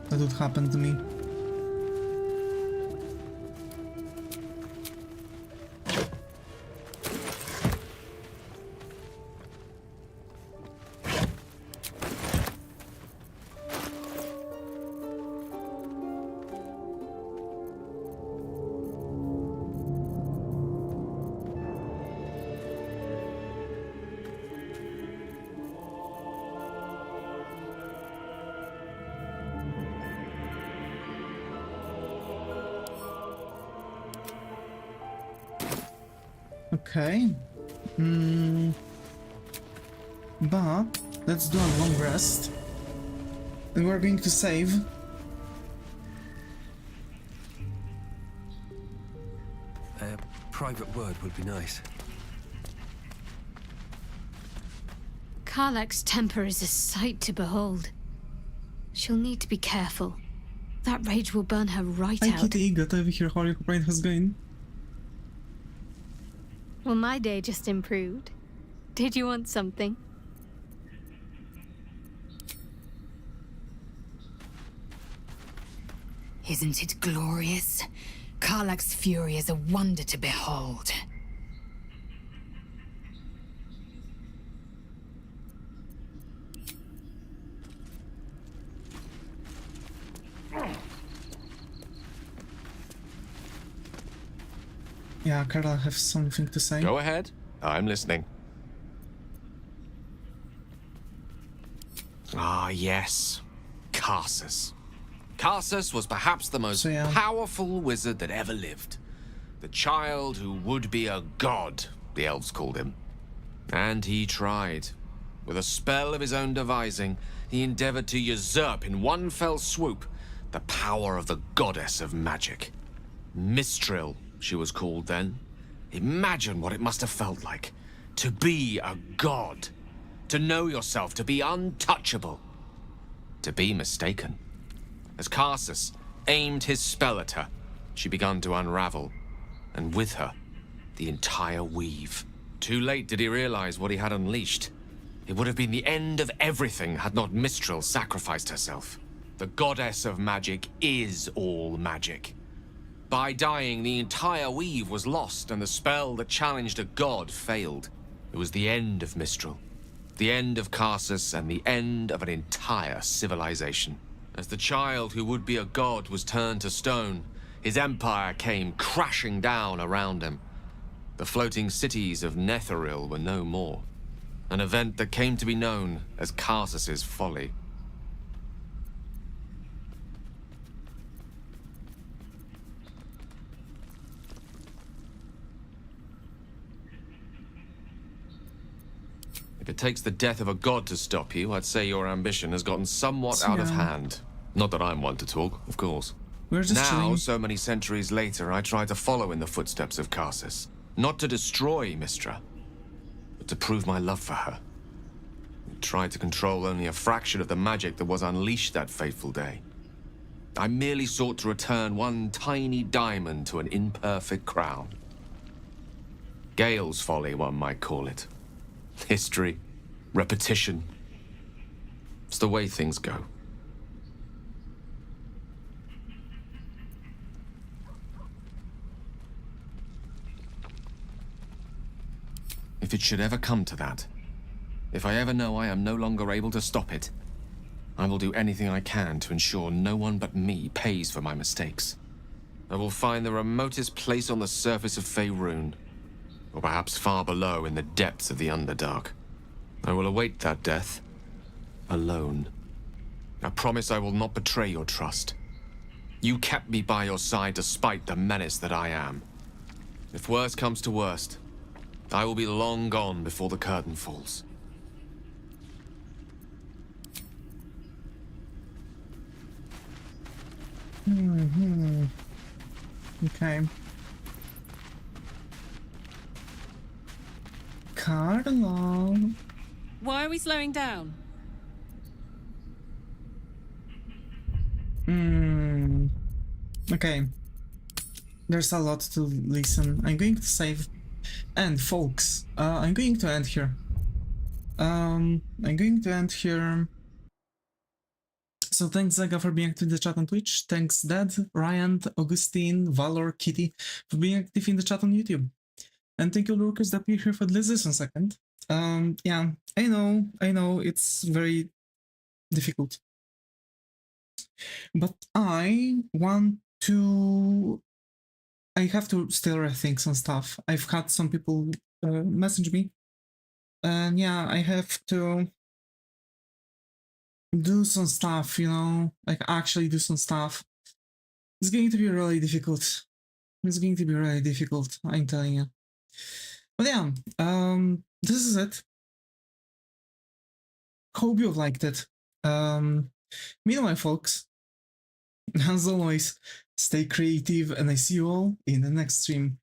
that would happen to me. Okay. But let's do a long rest. And we're going to save.
A private word would be nice.
Karlak's temper is a sight to behold. She'll need to be careful. That rage will burn her right
Hi
out.
Kitty, gotowy here, how your brain has going?
Well, my day just improved. Did you want something?
Isn't it glorious? Karlak's fury is a wonder to behold.
Yeah, Carla have something to say.
Go ahead. I'm listening. Ah, yes. Karsus. Karsus was perhaps the most powerful wizard that ever lived. The child who would be a god, the elves called him. And he tried. With a spell of his own devising, he endeavored to usurp in one fell swoop the power of the goddess of magic. Mistral, she was called then. Imagine what it must have felt like to be a god, to know yourself, to be untouchable, to be mistaken. As Karsus aimed his spell at her, she began to unravel, and with her, the entire weave. Too late did he realize what he had unleashed. It would have been the end of everything had not Mistral sacrificed herself. The goddess of magic is all magic. By dying, the entire weave was lost, and the spell that challenged a god failed. It was the end of Mistral, the end of Karsus, and the end of an entire civilization. As the child who would be a god was turned to stone, his empire came crashing down around him. The floating cities of Netheril were no more. An event that came to be known as Karsus's folly. If it takes the death of a god to stop you, I'd say your ambition has gotten somewhat out of hand. Not that I'm one to talk, of course. Now, so many centuries later, I try to follow in the footsteps of Karsus. Not to destroy Mistra, but to prove my love for her. I tried to control only a fraction of the magic that was unleashed that fateful day. I merely sought to return one tiny diamond to an imperfect crown. Gale's folly, one might call it. History, repetition. It's the way things go. If it should ever come to that, if I ever know I am no longer able to stop it, I will do anything I can to ensure no one but me pays for my mistakes. I will find the remotest place on the surface of Faerun, or perhaps far below in the depths of the Underdark. I will await that death, alone. I promise I will not betray your trust. You kept me by your side despite the menace that I am. If worst comes to worst, I will be long gone before the curtain falls.
Okay. Carla.
Why are we slowing down?
Okay. There's a lot to listen. I'm going to save. And folks, I'm going to end here. So thanks Zaga for being active in the chat on Twitch. Thanks Dad, Ryan, Augustine, Valor, Kitty for being active in the chat on YouTube. And thank you Lucas that we're here for this second. Yeah, I know it's very difficult. But I have to still rethink some stuff. I've had some people message me, and yeah, I have to do some stuff, you know, like actually do some stuff. It's going to be really difficult. I'm telling you. But yeah, this is it. Hope you've liked it. Meanwhile, folks, as always, stay creative, and I see you all in the next stream.